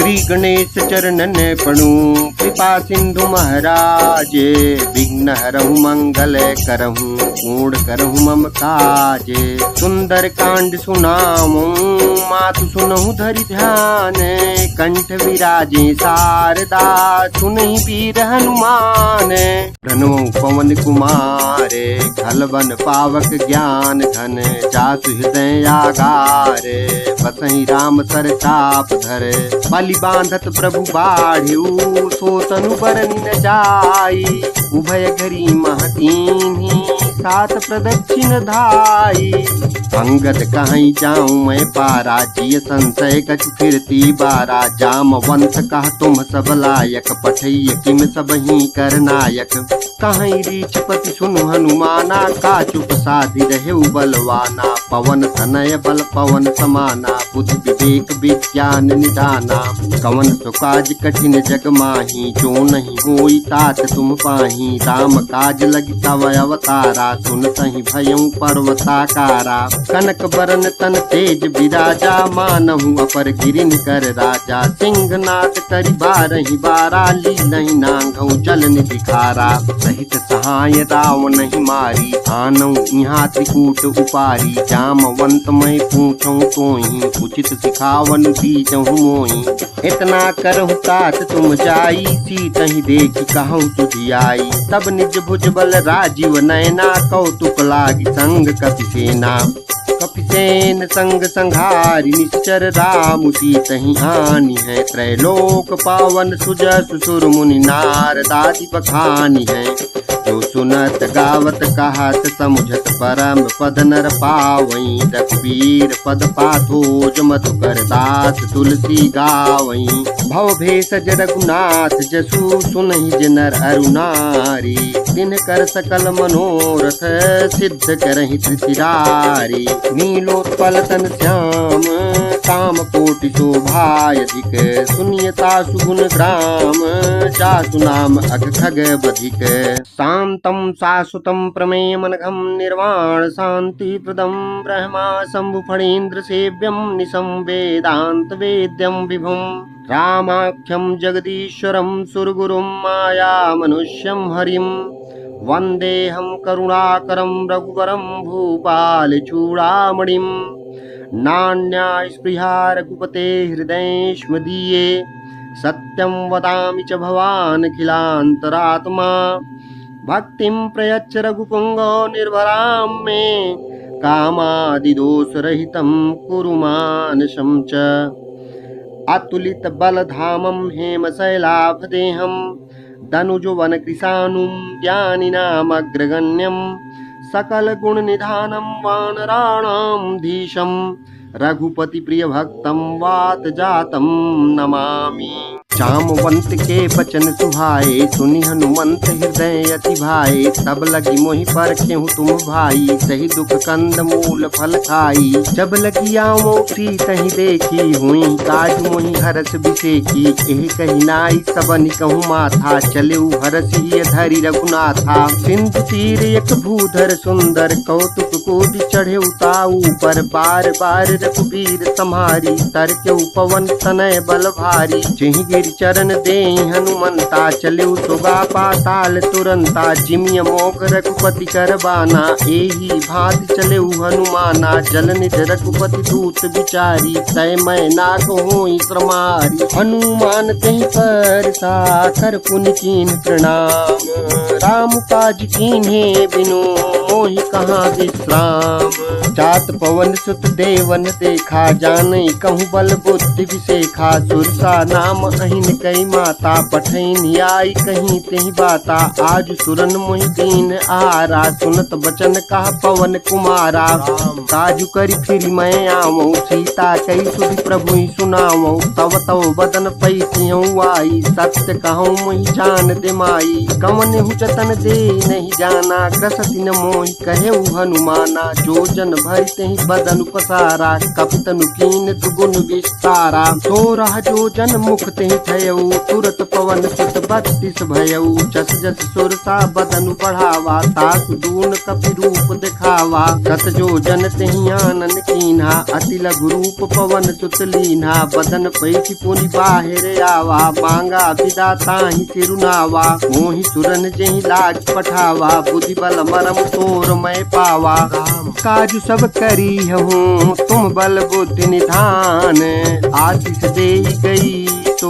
श्री गणेश चरणन पणु कृपा सिंधु महाराज। विघ्न हरहु मंगल करहु पूर्ण करहु मम काज। सुंदर कांड सुनामु मातु सुनहु धरि ध्यान। कंठ विराजे शारदा सुनहि वीर हनुमान। प्रणव पवन कुमार खल वन पावक ज्ञान घन। जासु हृदय आगार बसहि राम सर चाप धर। बलि बांधत प्रभु बाढ़ऊ सो तनु बरनि न जाई। उभय घरी महतीन्ही सात प्रदक्षिण धाई। अंगद कहीं जाऊं मैं पारा जिय संशय कछु फिरती बारा। जामवंत कह तुम सब लायक पठैय किम सब ही कर नायक। कहीं रीछपति सुनु हनुमाना का चुप साधि रहु बलवाना। पवन तनय बल पवन समाना बुद्धि विवेक विज्ञान निदाना। कवन सुकाज कठिन जग माही जो नहीं होई तात तुम पाही। राम काज लगी तव अवतारा सुन सही भयं पर्वताकारा। कनक बरन तन तेज विराजा मानहु अपर गिरिन कर राजा। सिंहनाद करि बारहि बारा लीलहि नांगौ जल निधिखारा। सहित सहाय रावण ही मारी आनौ यहाँ त्रिकूट उपारी। जामवंत मैं पूछऊं तोहि उचित सिखावन दीजहु मोहि। इतना करहु तात तुम जाई सीतहि देखि कहूँ सुधियाई। तब निज भुज बल राजीव नयना कौतुक लागी संग कपिसेना। कपिसेन संग संघारि निश्चर राम सीतहि आनी है। त्रैलोक पावन सुजस सुर मुनि नारदादि बखानी है। जो सुनत गावत कहत समुझत परम पद नर पावई। रघुवीर पद पाथोज मधुकर दास तुलसी गावई। भव भेषज रघुनाथ जसु सुनहि जे नर अरु नारी। दिन कर सकल मनोरथ सिद्ध करहि त्रिशिरारी। नीलोत्पल तन श्याम काम कोटि शोभायधिक। सुनियता सुगुण ग्राम जासु नाम अघ खग बधिक। शांतं शाश्वतं प्रमेयमनघं निर्वाण शांति प्रदं ब्रह्मा शंभु फणीन्द्र सेव्यं निशं वेदांत वेद्यं विभुं। रामाख्यं जगदीश्वरं सुरगुरुं माया मनुष्यं हरिं। वन्देऽहं करुणाकरं रघुवरं भूपाल चूड़ामणिं। नान्या स्पृहा रघुपते हृदयेष्मदीये। सत्यं वदामि च भवान् अखिलान्तरात्मा। भक्तिं प्रयच्छ रघुपुंगो निर्भरां मे। कामादिदोषरहितं कुरु मानसं च। अतुलित बलधामं हेमशैलाभदेहं। दनुजवन कृशानुं ज्ञानिनामग्रगण्यं। सकल गुण निधानं वानराणां धीशं। रघुपति प्रिय भक्तं वात जातं नमामि। जामवंत के बचन सुहाए सुनि हनुमंत हृदय अति भाए। तब लगी मोहि परखेहु तुम भाई सही दुख कंद मूल फल खाई। जब लगी आवो सीतहि देखी हुई काज मोहि हरस बिसेकी। एहि कहि नाई सबनि कहूँ माथा चलेउ हरसिय धरि रघुनाथा। सिंधु तीर एक भूधर सुंदर कौतुक कोटि चढ़ेउ ताऊ पर। बार बार रघुवीर सम्हारी तरकेउ पवन तनय बल भारी। जेहि गिर चरण दे हनुमंता चलेउ सुगा पाताल तुरंता। जिमिय मोग रघुपति करबाना एही भांति चलेउ हनुमाना। जल निध रघुपति दूत विचारी तय मैं नाग होई श्रमारी। हनुमान तेहि पर साकर पुनि कीन्ह प्रणाम। राम काज कीन्हे बिनु मोहि कहाँ विश्राम। जात पवन सुत देवन देखा जानै कहूँ बल बुद्धि विसेखा। सुरसा नाम अहिन कई माता पठैन आई कहीं तेहि बाता। आज सुरन मोहि दीन आहारा सुनत बचन कहा पवन कुमारा। काजु करि फिर मैं आवऊँ सीता कई सुधि प्रभु ही सुनावऊँ। तव तव बदन पैसियऊँ आई सत्य कहूँ मोहि जान दे माई। कवन हु जतन दे नहीं जाना ग्रसति न मोहि कहेउ हनुमाना। जो जन भरि तेहि बदन पसारा कपितनु कीन दुगुन विस्तारा। सो रह जो जन मुख तेहि थयऊ तुरत पवन सुत 32 भयऊ। जस जस सुरसा बदनु बढ़ावा तासु दून कपि रूप दिखावा। सत जो जन तेहि आनन कीन्हा अति लघु रूप पवन सुत लीन्हा। बदन पैठि पुनि बाहिर आवा मांगा विदा ताहि सिरुनावा। मोहि सुरन जेहि लाग पठावा बुद्धि बल मरम तोर मैं पावा। काजु सब करी हूँ तुम बल बुद्धि निधान। आशीष दे गई तो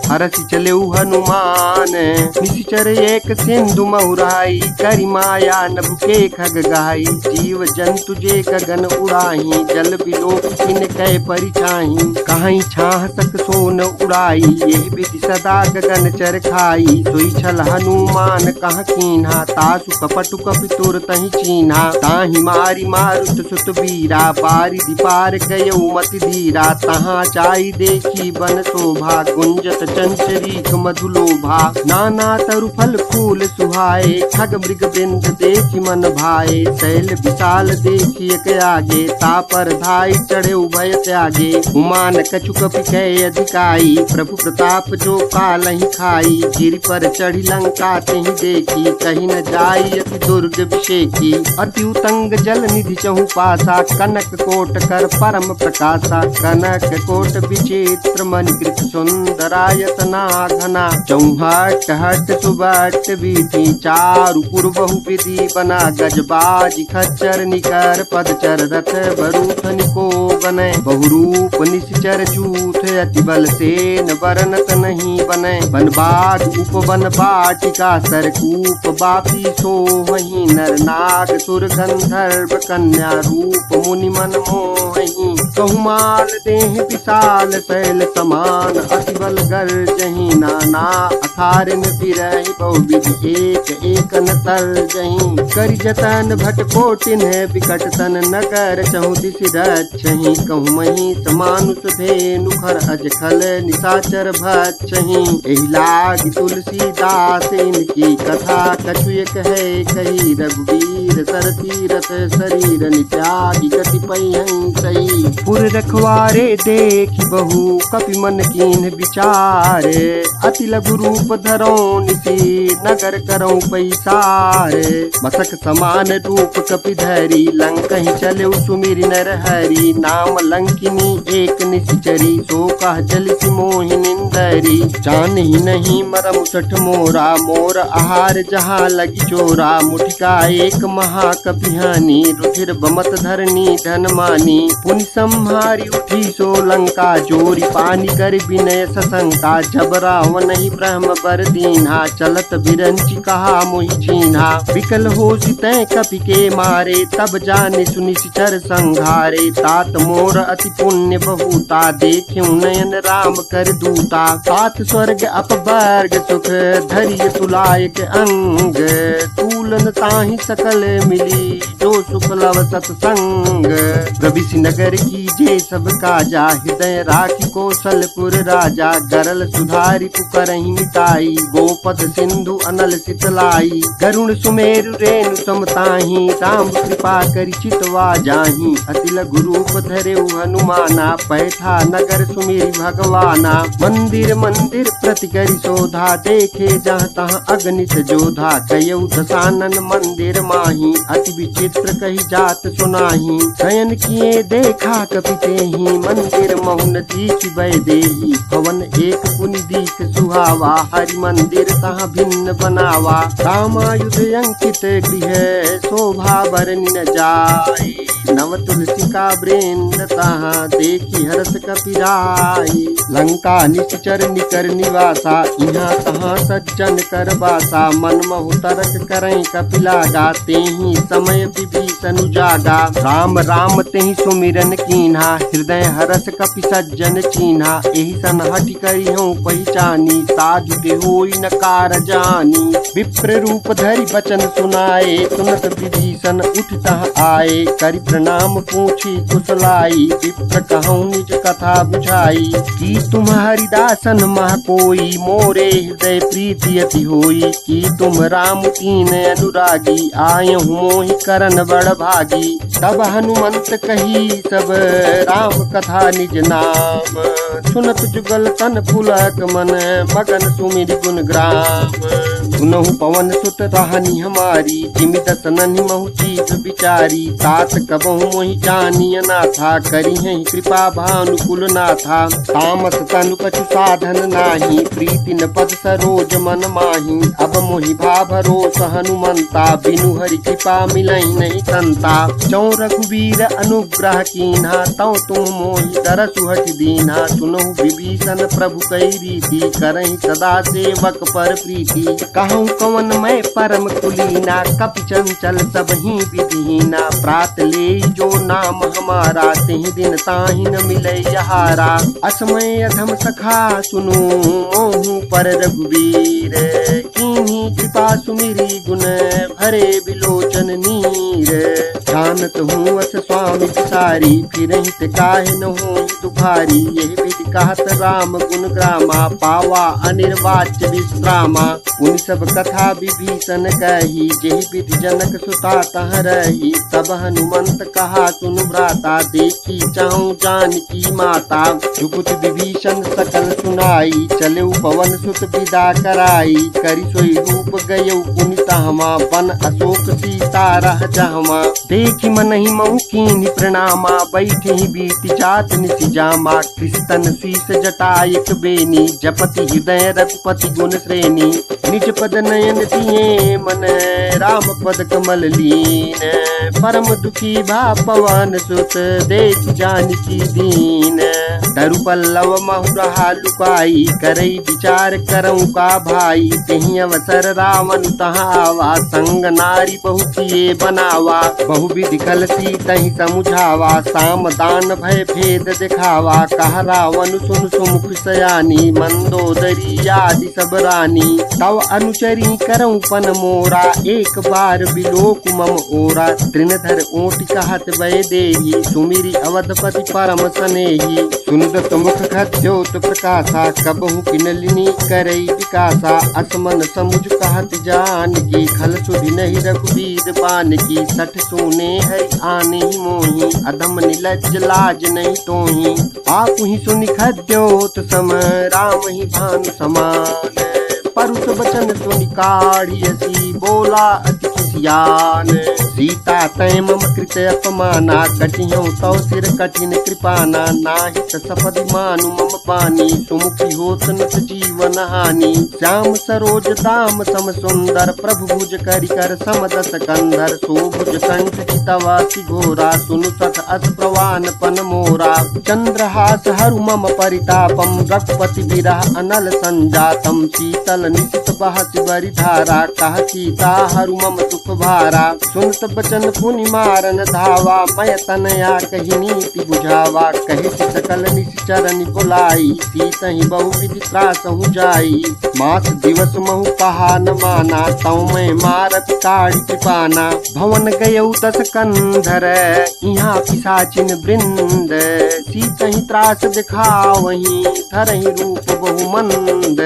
हरसि चले हनुमान। निश्चर एक सिंधु महुराई करी माया नभ के खग गाई। जीव जंतु जे गगन उड़ाही जल बिलोक किन कै परिछाही। कहीं छाह सक सोन उड़ाई यह विधि सदा गगन चर खाई। सोई छल हनुमान कह कीन्हा तासु कपटु कपि तुर तहि चीन्हा। ताहि मारी मारुत सुत बीरा बारिधि पार गयऊ मति धीरा। तहाँ चाई देखी बन शोभा गुंजत चंचरीक मधुलोभा। नाना तरु फल फूल सुहाए खग मृग बिंद देखी मन भाए। शैल विशाल देखी एक आगे तापर धाई चढ़े उभय त्यागे। उमान कछु कपि कै अधिकाई प्रभु प्रताप जो काल ही खाई। गिरि पर चढ़ी लंका तेहि देखी कहीं न जाई अति दुर्ग विषेकी। अति उतंग जल निधि चहु पासा कनक कोट कर परम प्रकाशा। कनक कोट विचित्र मणिकृत सुंदरायतना घना। चौहट हट सुबट विधि चारु पुर बहु विधि बना। गजबाज खच्चर निकर पदचर रथ बरूथ निको बने। बहुरूप निश्चर जूथ अति बल सेन बरनत नहीं बने। बनबाग उपवन बाटिका सरकूप बापी सोहहि। नर नाग सुर गंधर्व कन्या रूप मुनि मन मोहि। कहुमाल देह विशाल शैल समान अति बल गर्जहि। नाना अखारिन फिरहि बहुविधि एक एक न तर्जहि। करि जतन भट कोटिन विकट तन नगर चहु दिशि रक्षहि। कहु महिष मानुष धेनु खर अजखल निशाचर भक्षहि। एहि लागी तुलसीदास इनकी कथा कछु एक है कही। रघुवीर सर तीरथ शरीर नित्यागी गति पैहं सही। पुर रखवारे देखी बहु कपि मन कीन विचार। अति लघु रूप धरो निसी नगर करो पैसार। मसक समान रूप कपि धरी लंकहि चले सुमिरि नर हरि। नाम लंकिनी एक निश्चरी सो कह जलिसि मोहि निंदरी। जानहि नहीं मरम सठ मोरा मोर आहार जहाँ लगी चोरा। मुठिका एक महाकपि हानि रुधिर बमत धरनी धन मानी। पुनि संहारी उठी सो लंका जोरी पानी कर विनय सशंका। जब रावण ही ब्रह्म बर दीन्हा चलत बिरंची कहा मोहि चीन्हा। विकल हो तय कपि के मारे तब जाने सुनिश्चर संघारे। तात मोर अति पुण्य बहुता देख्यु नयन राम कर दूता। तात स्वर्ग अपवर्ग सुख धैर्य तुलायक अंग। तूलन ताहि सकल मिली जो सुख लव सत्संग। प्रविशि नगर की जे सब काजा हृदय राखी कौशलपुर राजा। गरल सुधारी पुकरहि मिताई गोपद सिंधु अनल सितलाई। गरुण सुमेरु रेणु समताहि राम कृपा करि चितवा जाहि। अति लघु रूप धरेउ हनुमाना पैठा नगर सुमिरि भगवाना। मंदिर मंदिर प्रति करि शोधा देखे जहाँ तहाँ अगणित जोधा। कयउ दशानन मंदिर माही अति विचित्र कही जात सुनाही। शयन किए देखा कपि तेहि मंदिर महुन दीख देही। भवन एक पुनि दीख सुहावा हरि मंदिर तहाँ भिन्न बनावा। रामायुध अंकित गृह शोभा बरनि न जाय। नव तुलसी का वृंद तहाँ देखी हरस कपिराई। लंका निश्चर निकर निवासा यहाँ तहाँ सज्जन कर बासा। मन महु तरक करई कपिलागा तेहि समय विभीषण जागा। राम राम तेहि सुमिरन कीन्हा हृदय हरस कपि सज्जन चीन्हा। एहि सन हठि करी हूँ पहचानी साधु के होई न कार जानी। विप्र रूप धरि बचन सुनाए सुनत विभीषण उठता आए। करि प्रणाम पूछी कुशलाई विप्र कहूँ निज कथा बुझाई। कि तुम हरिदासन मह कोई मोरे हृदय प्रीति अति होई। कि तुम राम कीन अनुरागी आय मोहि करन बड़ भागी। तब हनुमंत कही सब राम कथा निज नाम। सुनत जुगल तन फुल पुलक मन मगन सुमिर गुण ग्राम। सुनहु पवन सुत रहनी हमारी जिमि दसननि महु चीज विचारी। तात कबहु मोहि जानिय नाथा करी है कृपा भानुकुल नाथा। तामस तनु कछु साधन नाही प्रीति न पद सरोज मन माही। अब मोहि भाव भरोस हनुमंता बिनु हरि कृपा मिलई नहीं संता। चौ रघुवीर अनुग्रह कीन्हा तौ तुम मोहि दरसु हठि दीन्हा। सुनहु विभीषण प्रभु कई रीति करहि सदा सेवक पर प्रीति। कहूँ कवन मैं परम कुलीना कपि चंचल सबहि विधिहीना। प्रात ले जो नाम हमारा तेहि दिन ताहि न मिलै यहारा। असमय अधम सखा सुनु मोहु पर रघुवीर। कीन्ही कृपा सुमिरी गुण भरे बिलोचन नीर। जानत हूँ अस स्वामी विसारी फिरहि ते काहे न होई तुभारी। यही विधि कहत राम गुण ग्रामा पावा अनिर्वाच्य विश्रामा। पुनि सब कथा विभीषण कही जेहि विधि जनक सुता तह रही। तब हनुमंत कहा सुन भ्राता देखी चाहूं जानकी माता। जुगुत विभीषण सकल सुनाई चले पवन सुत विदा कराई। करि सोई रूप गयौ पुनि तहमा बन अशोक सीता रह जहमा। देखि मनहि महु कीन्हि प्रणामा बैठे ही बीत जात निसि जामा। कृष्ण शीस जटायक बेनी जपति हृदय रघुपति गुण श्रेणी। निज पद नयन दिए मन राम पद कमल लीन। परम दुखी भा पवन सुत देख जानकी दीन। दरु पल्लव महु रहा लुकाई करई विचार करऊँ का भाई। तेहि अवसर रावण तहाँ आवा संग नारी बहु किए बनावा। बहु विधि कलसी तहि समुझावा साम दान भय भेद दिखावा। कह रावण सुन सुमुख सयानी मंदोदरी आदि सब रानी। तव अनुचरी करऊँ पन मोरा एक बार बिलोक मम ओरा। तृणधर ओट कहत वै देही सुमिरी अवधपति परम सनेही। सुनदत मुख खद्योत प्रकाशा कबहु किनलिनी करई विकासा। असमन समुझ कहत जान की खल सुधि नहीं रघुवीर बान की। सठ सोने हरि आने ही मोही अधम निलज्ज लाज नहीं तोही। आप ही सुनि खद्योत सम राम ही भानु समान। परुष बचन सुनि काढ़ियसी बोला अति खिसियान। सीता तय मम कृत अपमाना कटिहूँ तव सिर कठिन कृपाना। नाहित सपदि मानु मम पानी सुमुखी होत न जीवन हानि। श्याम सरोज दाम सम सुंदर प्रभु भुज करि कर समदस कंधर। सोभुज कंठ चितवासी घोरा सुनु सठ अस प्रवान पन मोरा। चंद्रहास हरु मम परितापम रघुपति विरह अनल संजातम। शीतल निशित बहति बरि धारा कह सीता हरु मम दुख भारा। सुनत बचन पुनि मारन धावा मय तनया कही नीति बुझावा। कहे सकल निश्चरनि बुलाई सीतहि बहु विधि त्रासहु जाई। मास दिवस महु कहा न माना तौ मैं मारत काढ़ि कृपाना। भवन गयौ दस कंधर यहाँ पिशाचिन वृंद। सीतहि त्रास दिखावहि धरहि रूप बहु मंद।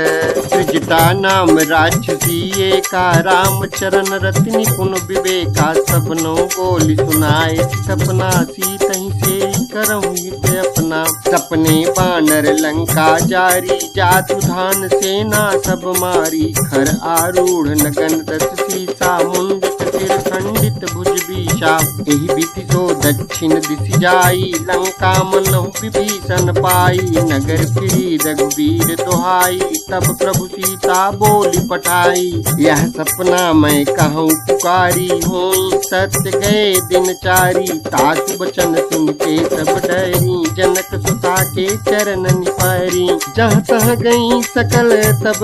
त्रिजटा नाम राक्षसी एका राम चरण रति निपुण विवेका। सबनो बोली सुनाए सपना सीतहि से करहु हित अपना। सपने बानर लंका जारी जातु धान सेना सब मारी। खर आरूढ़ नगन दस सीसा मुंडित सिर खंडित भुज बीसा। एहि बीति सो दक्षिण दिशि जाई लंका मनहु विभीषण पाई। नगर फिरी रघुवीर दुहाई तब प्रभु सीता बोली पठाई। यह सपना मैं कहूँ पुकारी होई सत्य गए दिन चारी। ताकु बचन सुन के सब डरी जनक सुता के चरण निपारी। जहाँ तह गई सकल तब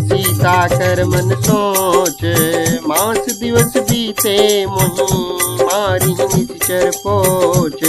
सीता कर मन सोच। मास दिवस बीते मोही मारी निश्चर पोच।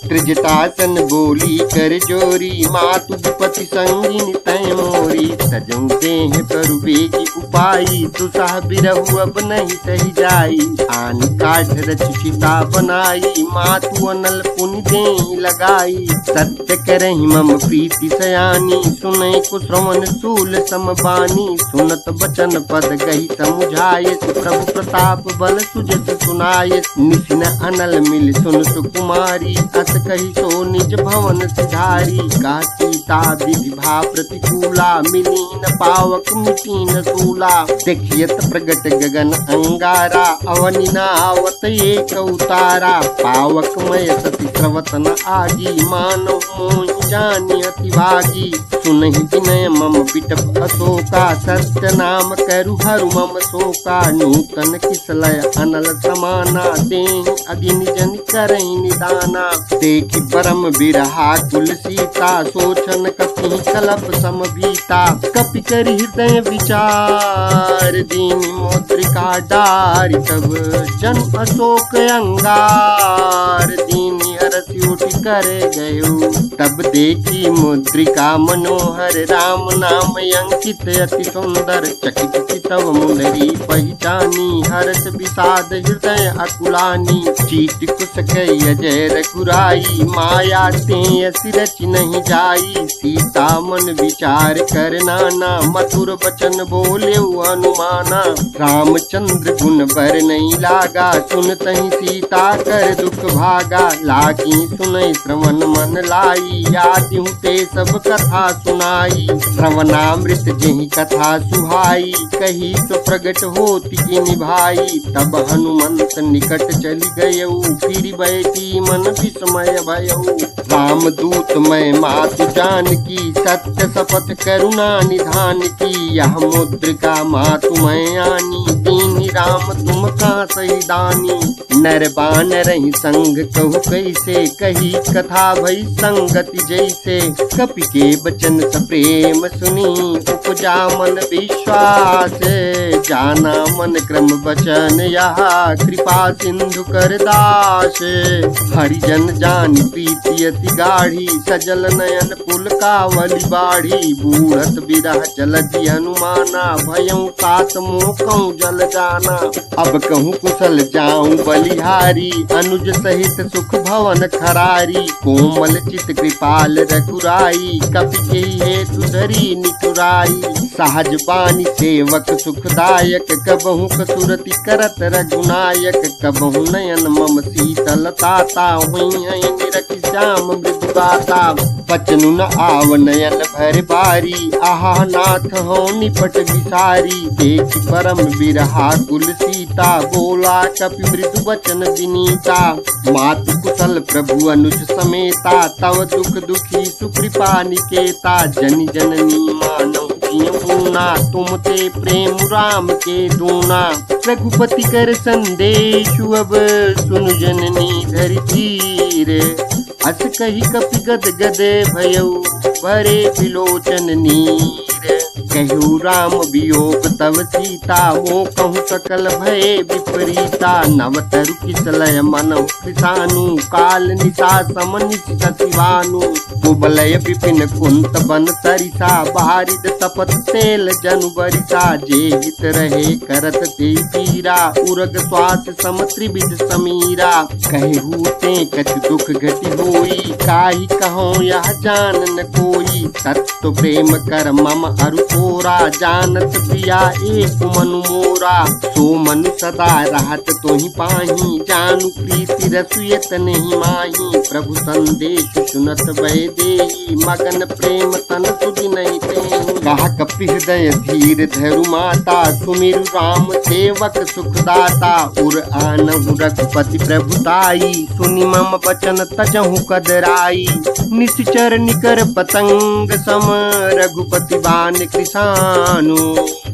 त्रिजटासन बोली कर जोरी मातु पति संगिनी तय मोरी। तजऊ देह पर बेगी उपाई दुसाह बिरहु अब नहीं सही जाई। आन काठ रचिता बनाई मातु अनल पुनि देहि लगाई। सत्य करहि मम प्रीति सयानी सुनै कुश्रवण शूल समबानी। सुनत सुनत बचन पद गही समुझाये। प्रभु प्रताप बल सुजस सुनाये। निसिन अनल मिल सुन सुकुमारी अस कही सो निज भवन सिधारी। कहा सीता विधि भा प्रतिकूला मिली न पावक मिटी न सूला। देखियत प्रगट गगन अंगारा अवनि नावत एक उतारा। पावक मय सती स्रवत न आगी मानव मोहि जानि अति भागी। सुनहि विनय मम बिटप अशोका सत्य नाम करु हरु मम शोका। नूतन किसलय अनल समाना देहि अगिनि जन करहि निदाना। देखि परम बिरहा कुल सीता सोचन कपि कलप समभीता। कपि करि हृदय विचार दीनि मुद्रिका डारि। तब जन अशोक अंगार दीनि हरसि उठि करे गयो। तब देखी मुद्रिका मनोहर राम नाम अंकित अति सुंदर। चकित चितव मुंदरी पहचानी हर्ष विषाद हृदय अकुलानी। चीट कुश कई अजय रघुराई माया ते असि रचि नहीं जाई। सीता मन विचार कर नाना मधुर वचन बोले अनुमाना। रामचंद्र गुण बर नहीं लागा सुनतहि सीता कर दुख भागा। लागी सुनई श्रवण मन लाई यादि ते सब कथा सुनाई। श्रवणामृत जेहि कथा सुहाई कही तो प्रगट होती की निभाई। तब हनुमंत निकट चली गयऊ फिर बैठी मन विस्मय भयऊ। राम दूत मैं मातु जान की सत्य शपथ करुणा निधान की। यह मुद्रिका मातु मैं आनी दीनि राम तुम का सही दानी। नर बानर ही संग कहु कैसे कही कथा भई संगति जैसे। कपि के बचन सप्रेम सुनी उपजा मन विश्वास। जाना मन क्रम बचन यहा कृपा सिंधु कर दास। हरिजन जान प्रीति अति गाढ़ी सजल नयन पुल कावली बाढ़ी। बूढ़त बिरह जलधि हनुमाना भयऊ तात मोकऊ जल जाना। अब कहूँ कुशल जाऊं बलिहारी अनुज सहित सुख भवन खरारी। कोमल चित कृपाल रघुराई कपि के हेतु धरी निठुराई। सहज बानी सेवक सुखदायक कबहु कसुरति करत रघुनायक। कबहु नयन मम शीतल ताता हुई है निरख श्याम मृदु गाता। बचनु न आव नयन भर बारी आहा नाथ हो निपट विसारी। देख परम बिरहा कुल सीता बोला कपि मृदु वचन विनीता। मातु कुशल प्रभु अनुज समेता तव दुख दुखी सुकृपा निकेता। जन जननी मानव पूना तुम ते प्रेम राम के दूना। रघुपति कर संदेश अब सुन जननी धरि धीर। अस कही कपि गद गद भयऊ भरे विलोचन नीर। कहु राम वियोग तव सीता वो कहूँ सकल भय विपरीता। नवतरु किसलय मनहु कृसानु काल निशा समनिश सतिवानु। कुबलय विपिन कुंत बन सरिसा बारिद तपत तेल जनु बरिसा। जे हित रहे करत ते पीरा उरग श्वास सम त्रिविध समीरा। कहु ते कछ दुख घटि होई काहि कहो यह जान न कोई। तत्व प्रेम कर मम अरु तोरा जानत प्रिया एक मनु मोरा। सो मनु सदा रहत तोहि पाही जानु प्रीति रसुयत नहीं माही। प्रभु संदेश सुनत भय देही मगन प्रेम तन सुधि नहीं तेहि। कहा कपि हृदय धीर धरु माता सुमिरु राम सेवक सुखदाता। उर आनहु रघुपति प्रभुताई सुनि मम बचन तजहु कदराई। निश्चर निकर पतंग सम रघुपति बान कृसानु।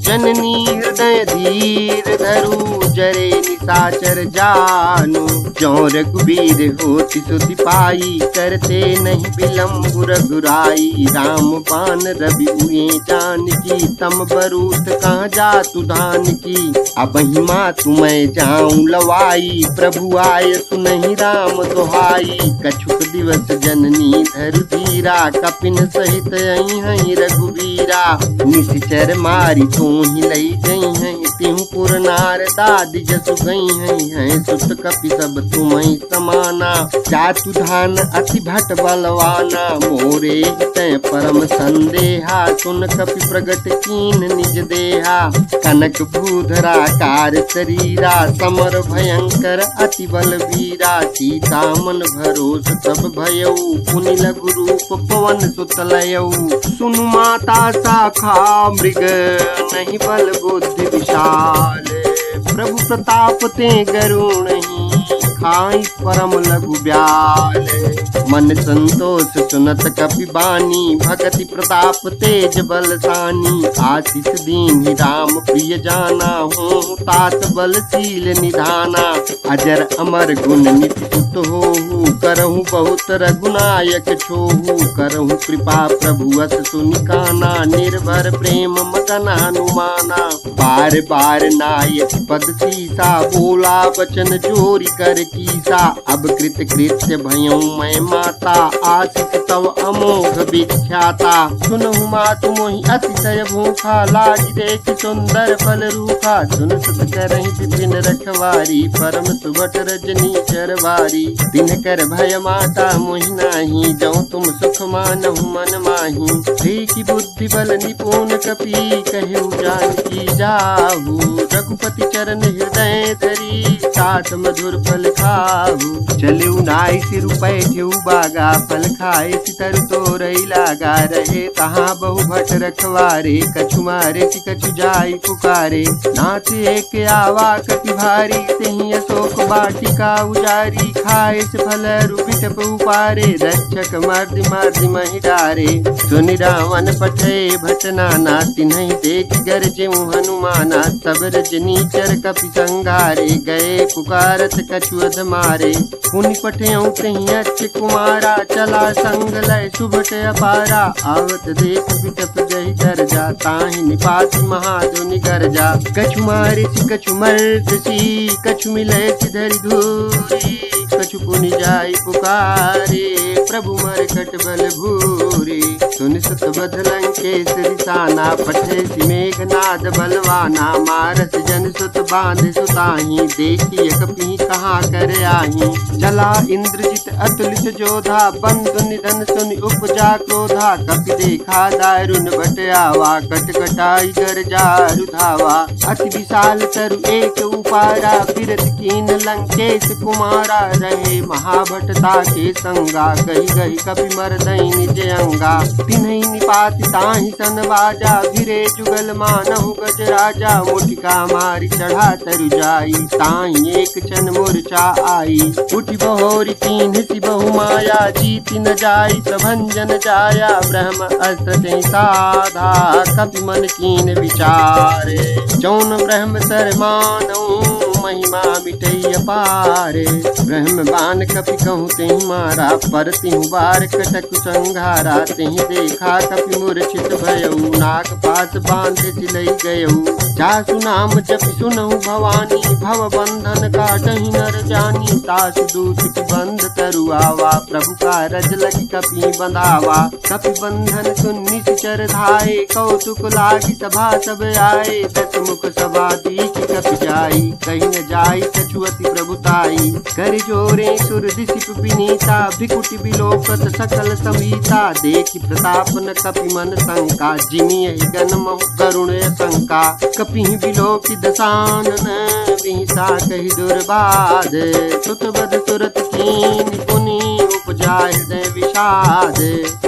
जननी हृदय धीर धरु जरे निशाचर जानु। जो रघुबीर होति सुधि पाई करते नहीं विलम्ब रघुराई। राम बान रवि हुए जान की तम बरूत कहाँ जातु धान की। अब हिमा तुम्हें जाऊं लवाई प्रभु आय सुनहि राम दोहाई। कछुक दिवस जननी धरु धीरा कपिन सहित आई रघुबीरा। वीरा निश्चर मारी तू ही लई गई है तिहु पुर नार दादी जसु गई है सुत कपि सब तुम्हें समाना जातु धान अति भट बलवाना मोरे तय परम संदेहा सुन कपि प्रगट कीन निज देहा कनक भूधरा कार शरीरा समर भयंकर अति बल वीरा सीता मन भरोस सब भयऊ पुनि लघु रूप पवन सुतलयऊ सुनु माता शाखा मृग नहीं बल बुद्धि विशाल प्रभु प्रताप ते गरुण खाई परम लघु ब्याल मन संतोष सुनत कपि बानी भगति प्रताप तेज बलसानी आशीष दीन राम प्रिय जाना हूँ तात बलशील निधाना अजर अमर गुण निति सुत होहु करहु बहुत रघुनायक छोहु करहु कृपा प्रभु अस सुनिकाना निर्भर प्रेम मगन हनुमाना बार बार नायक पद सीसा बोला वचन जोरी कर कीसा अब कृत कृत्य भयऊ मैं माता आशीष तव अमोघ विख्याता सुनहु मातु मोहि अतिशय भूखा लाज देख सुंदर फल रूखा सुन सुत करहि विपिन रखवारी परम सुभट रजनी चरवारी दिन कर भय माता मोहि नाही जौ तुम सुख मानहु मन माही देखि बुद्धि बल निपुण कपि कहु जानकी जाहु रघुपति चरण हृदय धरी साथ मधुर फल खाहु चलऊ नाई सिर पैठ्यू बागा फल खाए सितर तोरई लागा रहे तहाँ बहु भट रखवारे कछु मारे कछु जाई पुकारे नाथ एक आवा कति भारी तही अशोक बाटिका उजारी खाए से फल रूपिट पारे रक्षक मर्दि महि डारे सुनि रावण पठे भट नाना तिन्हि देख गरजे हनुमाना सब रजनीचर कपि संगारे गए पुकारत कछु अध मारे पुनि पठेऊ तही अच्छ कुमारा चला संग लय सुभट अपारा आवत देख बिटप गई गर्जा ताहि निपाति महाधुनि गर्जा कछु मारे कछु मर्दसी कछु मिले धरि धूरी कछु पुनि जाई पुकारे प्रभु मरकट बल भूरी सुनि सुत बध लंकेश रिसाना पठे सि मेघनाद बलवाना मारस जन सुत बांध सुताही देखी कपि कहाँ कर आही चला इंद्रजित अतुलित जोधा बंधु निधन सुनि उपजा क्रोधा कपि देखा दारुण बट आवा कटकटाई गर्जा रुधावा अति विशाल तरु एक उपारा बिरत कीन लंकेश कुमारा रहे महाभटता के संगा गही गही कपि मरदई निज अंगा तिन्हि निपाति ताहि सन बाजा भिरे जुगल मानहु गज राजा मुटिका मारी चढ़ा तरु जाई ताहि एक क्षण मूर्छा आई उठि बहोरी कीन्ह सी बहु माया जीति न जाई प्रभंजन जाया ब्रह्म अस्त्र ते साधा कपि मन कीन विचारे जौन ब्रह्म सर मानऊ महिमा मिटई अपारे ब्रह्म बान कपि कहूँ तेहि मारा पर तिहु बार कटक संघारा तेहि देखा कपि मूर्छित भयऊ नाग पास बांधे सिलई गयऊ जासु नाम जपि सुनहु भवानी भव बंधन काटहि नर जानी तासु दूत बंध तरुआवा प्रभु का रज लगी कपि बंधावा कपि बंधन सुन निश्चर धाये कौतुक लागी सभा सब आए दस मुख सभा दीख कपि जाई कहीं न जाई कछुअति प्रभुताई कर जोरे सुर दिशिप विनीता भिकुटि बिलोकत सकल समीता देखि प्रताप न कपि मन शंका जिमि गण महु करुण शंका कपि बिलोकि दसानन विहिता कहि दुर्बाध सुत बद सुरत कीन पुनि उपजा हृदय विषाद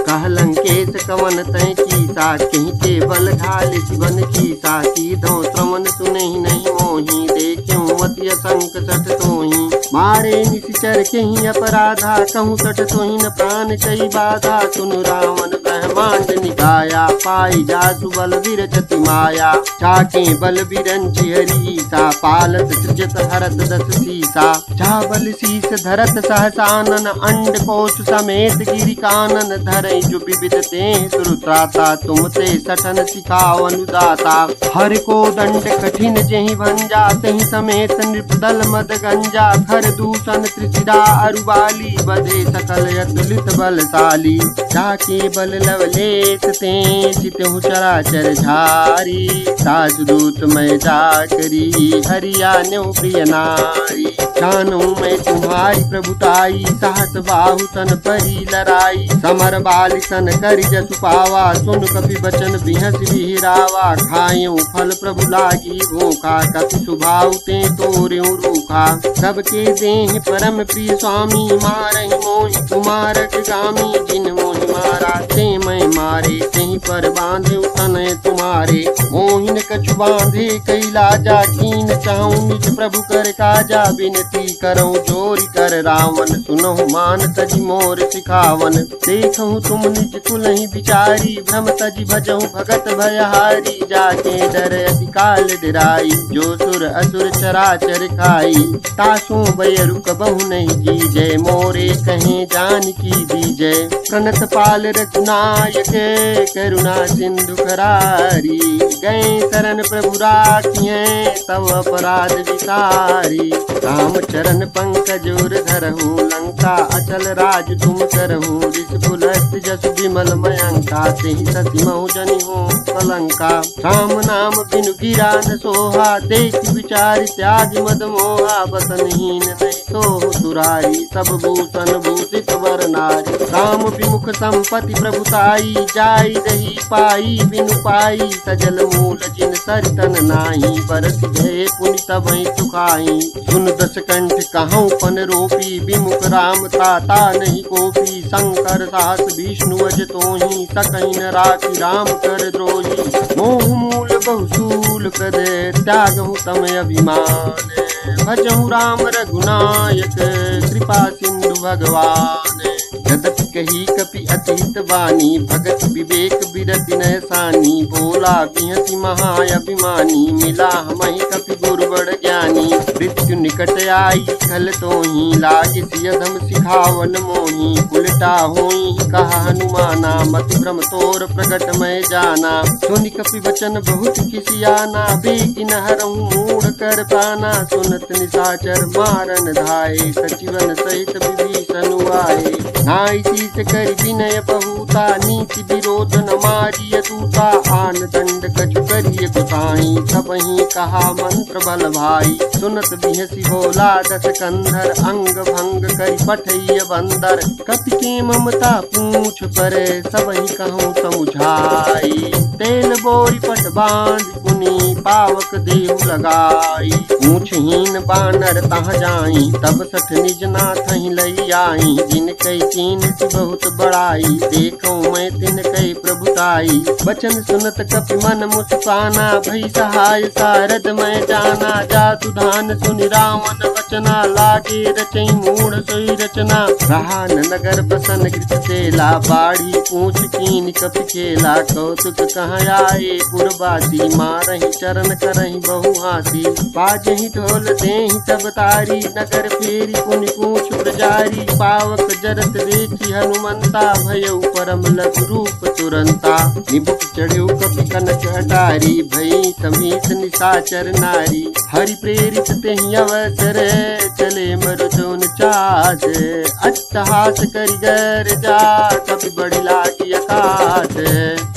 कह लंकेश कवन तय कीसा कहीं के बल घाल शिवन कीसा की धो श्रवण सुनहि नहीं मोहि देखियो मति असंक सठ तोहि मारे निश्चर कहीं अपराधा कहूँ सठ तोहि न प्राण कई बाधा सुनु रावण ब्रह्मांड निकाया पाई जासु बल विरचति माया चाके बल बिरंचि हरीसा पालत सृजत हरत दस सीसा जा बल शीस धरत सहसानन अंड कोश समेत गिरि कानन धरई जो विविध ते सुरत्राता, तुम ते सठन सिखाओ अनुदाता। हर को दंड कठिन जेहि भंजा, तहि समेत नृपदल मद गंजा। खर दूषण त्रिशिरा अरुबाली, बधे सकल अतुलित बलशाली। जाके बल लवलेश ते चितहु चराचर झारी, सासुदूत मैं जाकरी हरिया न्यो प्रिय नारी। जानू मैं तुम्हारी प्रभुताई, साहस बाहु तन परी लड़ाई। समर बाली सन करि जसु पावा, सुन कपि बचन बिहस बिहरावा। खायूं फल प्रभु लागी भूखा, कपि सुभाव ते तोर्यूं रूखा। सबके देह परम प्रिय स्वामी, मारहि मोहि कुमारक गामी। जिन मोहि मारा ते मैं मारे, तेहि पर बांधे तनय तुम्हारे। मोहिन कछु बांधे कैलाजा, कीन चाहूं निज प्रभु कर काजा। विनती करऊं जोरी कर रावण, सुनहु मान तजि मोर सिखावन। देखहु तुम निज कुलहि विचारी, भ्रम तजि भजहु भगत भयहारी। जाके डर अधिकाल डराई, जो सुर असुर चराचर खाई। तासु भय रुक बहु नहीं की जय, मोरे कहें जान की दीजय। प्रणत पाल रघुनायक, करुणा सिंधु करारी। गए शरण प्रभु राखिए, तव अपराध विसारी। राम चरण पंकज उर धरहु, लंका अचल राज तुम करहु। ऋषिकुलस्थ जसु विमल मयंका, तेहि सति महु जनि हो कलंका। राम नाम बिनु गिरा न सोहा, देख विचार त्याग मद मोहा। बसनहीन नहीं सोहु सुरारी, सब भूषण भूषित वर नारी। राम विमुख संपत्ति प्रभुताई, जाई रही पाई बिनु पाई। सजल मूल जिन सरितन नाही, बरस गए पुनि तबहि सुखाई। सुन दस कंठ कहूँ पन रोपी, विमुख राम ताता नहीं कोपी। शंकर साहस विष्णु अज तोहि, सकहि न राखि राम कर द्रोही। मोह मूल बहुसूल प्रद, त्यागहु तम अभिमान। भजहु राम रघुनायक, कृपा सिंधु भगवान। यद्यपि कही कपि अतीत बानी, भगत विवेक बिरति नय सानी। बोला बिहति महाअभिमानी, मिला हमहि कपि गुरु बड़ ज्ञानी। मृत्यु निकट आई खल तोहि, लागे सियधम सिखावन मोहि। उलटा होई कहा हनुमाना, मति भ्रम तोर प्रगट मैं जाना। सुनि कपि वचन बहुत खिसियाना, बेगी न हरहु मूढ़ कर पाना। सुनत निशाचर मारन धाये, सचिवन सहित विभीषण आए। नाई शीस करि विनय बहुता, नीति विरोध न मारिय दूता। आन दंड कछु करिय गोसाई, सबहि कहा मंत्र बल भाई। सुनत बिहसी बोला दस कंधर, अंग भंग करि पठैय बंदर। कपि के ममता पूछ परे, सबहि कहूँ समुझाई। तेल बोरी पट बांध पुनि, पावक देहु लगाई। पूछहीन बानर तह जाई, तब सठ निज नाथहि लई आई। जिन कई कीन बहुत बड़ाई, देखूं मैं तिन कई प्रभुताई। वचन सुनत कपि मन मुस्काना, भई सहाय सारद मैं जाना। जातु धान सुनि रावण वचना, लागे रचई मूढ़ सोई रचना। रहा न नगर बसन कृत सेला, बाढ़ी पूछ कीन कपि खेला। कौतुक कहाँ आए पुरबासी, मारहि चरण करहि बहु हासी। बाजहि ढोल देहि सब तारी, नगर फेरी पुनि पूछ प्रजारी। पावक जरत देखी हनुमंता, भयउ परम लघु रूप तुरंता। निबुक चढ़्यो कपि कनक अटारी, भई समीत निशाचर नारी। हरि प्रेरित तेहि अवसर, चले मरुदोन चास। अट्टहास करि गर्जा, कपि बढ़ि लागी आकाश।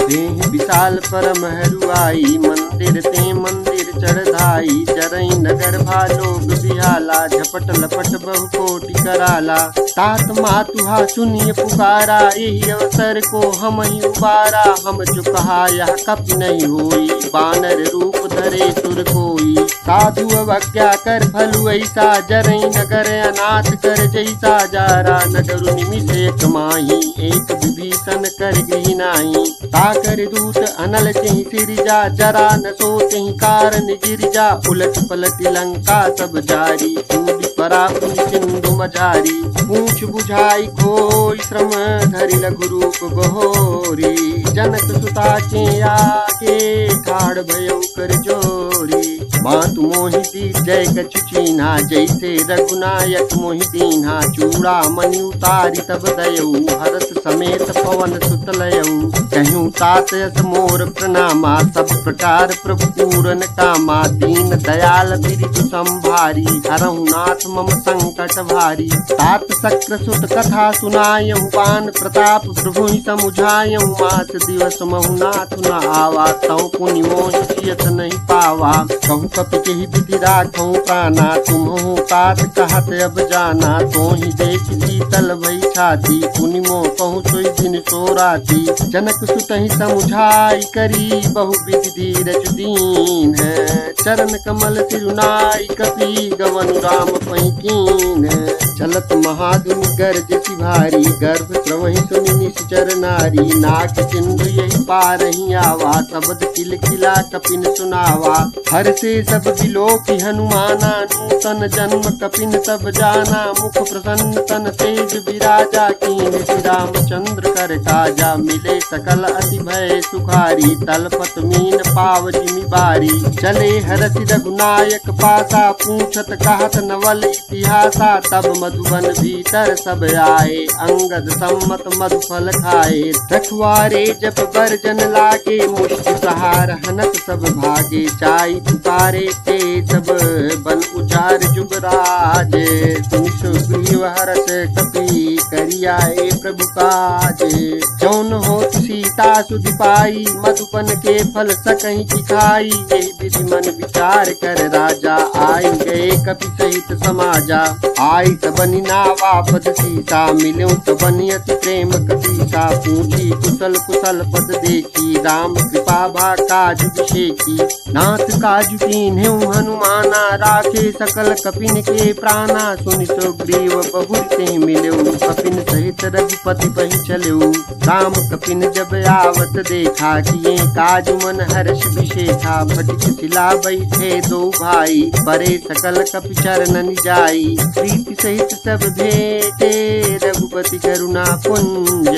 तेहि विशाल परम हरुआई, मंदिर ते मंदिर चढ़धाई। जरई नगर भालोग बिहाला, झपट लपट बहु कोटि कराला। तात मातुहा सुनिय पुकारा, यही अवसर को हम ही उबारा। हम जो कहा यह कपि नहीं होई, बानर रूप धरे सुर कोई। साधु अवज्ञा कर फलु ऐसा, जरई नगर अनाथ कर जैसा। जारा नगर निमिष एक माही, एक विभीषण कर गृह नाही। ताकर दूत अनल चहि सिरजा, जरा न सोचहि कारण गिरजा। उलट पलट लंका सब जारी, कूद परा पुनि सिंधु मझारी। पूछ बुझाई खोई श्रम, धरि लघु रूप बहोरी। जनक सुता के आगे, ठाड़ भयउ कर जोरी। मातु मोहि दी जय कछु चीन्हा, जैसे रघुनायक मोहि दीन्हा। चूड़ा मणि उतारी तब दयऊ, हरत समेत पवन सुत लयऊ। कहूँ तात यस मोर प्रणामा, सब प्रकार प्रभु पूरन कामा। दीन दयाल बिरिदु संभारी, हरहु नाथ मम संकट भारी। तात शक्र सुत कथा सुनायहु, पान प्रताप प्रभु ही समुझायहु। मास दिवस महु नाथ न आवा, तौ पुनि मोहि जियत नहीं पावा। कहु कपि केहि विधि राखहु प्राणा, तुम्हु तात कहत अब जाना। तोहि देख शीतल भई छाती, पुनि मोह कहूँ सोई दिन सो राती। जनक सुत ही समुझाई करी, बहु विधि धीरज दीन है। चरण कमल तिरुनाई, कपि गवन राम पहि कीन है। चलत महादुनि गर्जति भारी, गर्भ स्रवहि सुनि निश्चर नारी। नाग सिंधु यही पारहि आवा, शब्द किल किला कपिन सुनावा। हर से सब बिलोकि हनुमाना, नूतन जन्म कपिन तब जाना। मुख प्रसन्न तन तेज विराजा, कीन श्री रामचंद्र कर काजा। मिले सकल अति भय सुखारी, तलपत मीन पाव जिमि बारी। चले हरसि रघुनायक पासा, पूछत कहत नवल इतिहासा। तब मधुबन भीतर सब आए, अंगद सम्मत मधुफल खाए। रखवारे जब बरजन लागे, मुष्टि सहार हनत सब भागे। चाई पुकारे ते सब बन उचार जुगराज। सुनि सुग्रीव हरष कपि, करियाए प्रभु काज। जौन होत सीता सुधि पाई, मधुबन के फल सकहि चिखाई। यही विधि मन विचार कर राजा, आई गए कपि सहित समाजा। आई सबनि नावा पद सीसा, मिल्यों सबनि अति प्रेम कपीसा। पूछी कुशल कुशल पद देखी, राम कृपा भा काज विशेखी। नाथ काज कीन्ह्यु हनुमाना, राखे सकल कपिन के प्राणा। सुनि सुग्रीव बहुर ते मिल्यौ, कपिन सहित रघुपति पहि चल्यौ। राम कपिन जब आवत देखा, किए काज मन हर्ष विशेखा। फटिक शिला बैठे दो भाई, परे सकल कपि चरणन जाई। प्रीति सहित सब भेटे, रघुपति करुणा पुंज।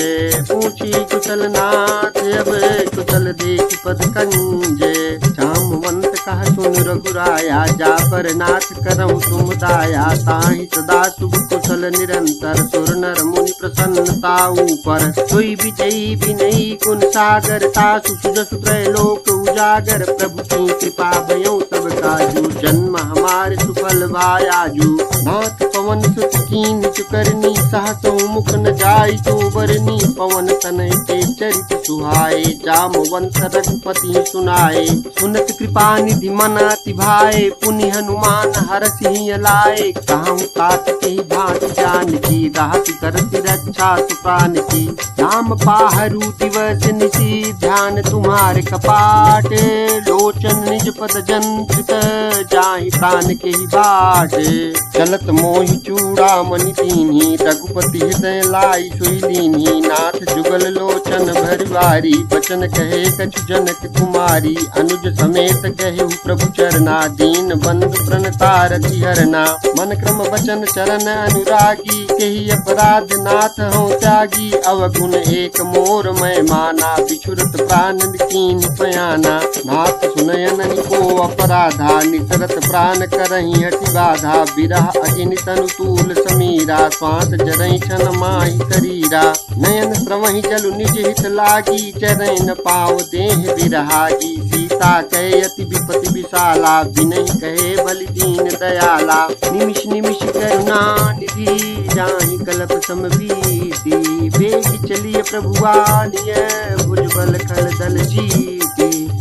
पूछी कुशल नाथ, अब कुशल देख पद कंज। जामवंत कह सुन रघुराया, जा पर नाथ करहु तुम दाया। ताहि सदा शुभ कुशल निरंतर, सुर नर मुनि प्रसन्नता ऊपर। सोई विजयी विनयी गुण सागर, तासु सुजसु त्रैलोक उजागर। प्रभु की कृपा भयउ सब काजू, जन्म हमारे सुफल भायाजू। नाथ पवन सुत कीन चुकरनी, सहसौ मुख न जाई तो बरनी। पवन तनय के चरित सुहाए, जामवंत रघुपति सुनाए। सुनत कृपा निधि मन अति भाए, पुनि हनुमान हरषि लाए। कहूँ तात के भांति जानकी, राहत करति रक्षा सुप्रान की। राम पाहरु दिवस निशि, ध्यान तुम्हारे कपाट। लोचन निज पद जंत्रित, जाहि प्राण के ही बाट। चलत मोहि चूड़ा मणि दीन्ही, रघुपति हृदय लाई सोई लीन्ही। नाथ जुगल लोचन भरवारी, बचन कहे कछु जनक कुमारी। अनुज समेत गहेहु प्रभु चरना, दीन बंधु प्रणतारति हरना। मन क्रम वचन चरण अनुरागी, केहि अपराध नाथ हूँ त्यागी। अवगुण एक मोर मैं माना, बिछुरत प्राण कीन पयाना। नाथ सुनयन को अपराधा, निसरत प्राण करहि हटि बाधा। बिरह अजिन तनु तूल समीरा, श्वास जरहि छन माहि शरीरा। नयन श्रवहि जलु निज हित लागी, चरहि न पाव देह बिरहागी। सीता कहे अति विपति विशाला, विनय कहे बलि दीन दयाला। निमिष निमिष करुणा निधि, जाहि कल्प समभीति। वेग चलिए प्रभु आलिय, भुजबल खल दल जीति।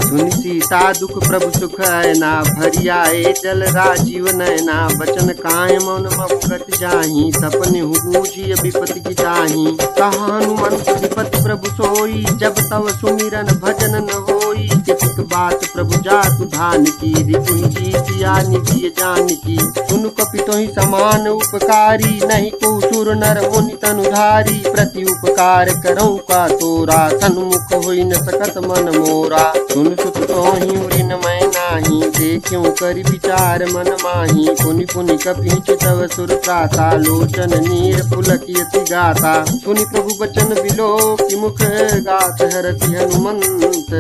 सुनि सीता दुख प्रभु सुख ऐना, भरियाए जल राजीव नैना। बचन काय मौन मगत जाहि, सपने बूझिय विपति की ताहि। कहा हनुमंत विपति प्रभु सोई, जब तव सुमिरन भजन न होई। कितक बात प्रभु जातु धान की, रिपुहि जीतिया निधि जानकी। सुनु कपि तोहि समान उपकारी, नहीं को सुर नर मुनि तनुधारी। प्रति उपकार करऊँ का तोरा, सन्मुख होई न सकत मन मोरा। सुन सुत तोहि उरिन मैं नाही, देखियो करि विचार मन माही। पुनि पुनि कपि चितव सुर प्राता, लोचन नीर पुलकियति गाता। सुनि प्रभु बचन बिलोकि मुख, गात हरषि हनुमंत।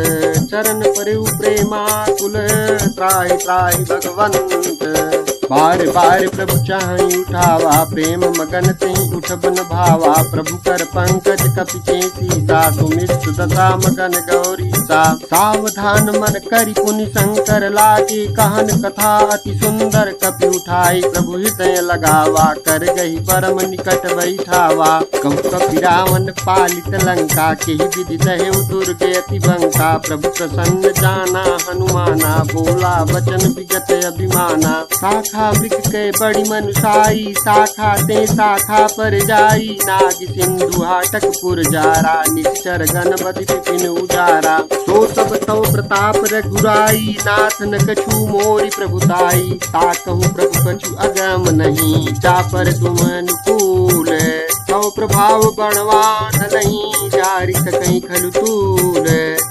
चरण परयु प्रेमाकुल त्राहि त्राहि भगवंत। बार बार प्रभु चाहि उठावा प्रेम मगन तेहि उठब न भावा। प्रभु कर पंकज कपि सीसा सुमिष्ट दशा मगन गौरी सा। सावधान मन करि पुनि शंकर लागे कहन कथा अति सुंदर। कपि उठाई प्रभु हृदय लगावा कर गही परम निकट बैठावा। कहु कपि रावण पालित लंका केहि विधि दहेउ दुर्गे अति बंका। प्रभु प्रसन्न जाना हनुमाना बोला वचन विगत अभिमाना। शाखा वृक्ष के बड़ी मनुषाई शाखा ते शाखा पर जाई। नाग सिंधु हाटक पुर जारा निश्चर गणपति पिपिन उजारा। सो सब तव प्रताप रघुराई नाथ न कछु मोरि प्रभुताई। ताकहु प्रभु कछु अगम नहीं जा पर तुम अनुकूल। तव प्रभाव बड़वान नहीं जारि सकई खलु तूल।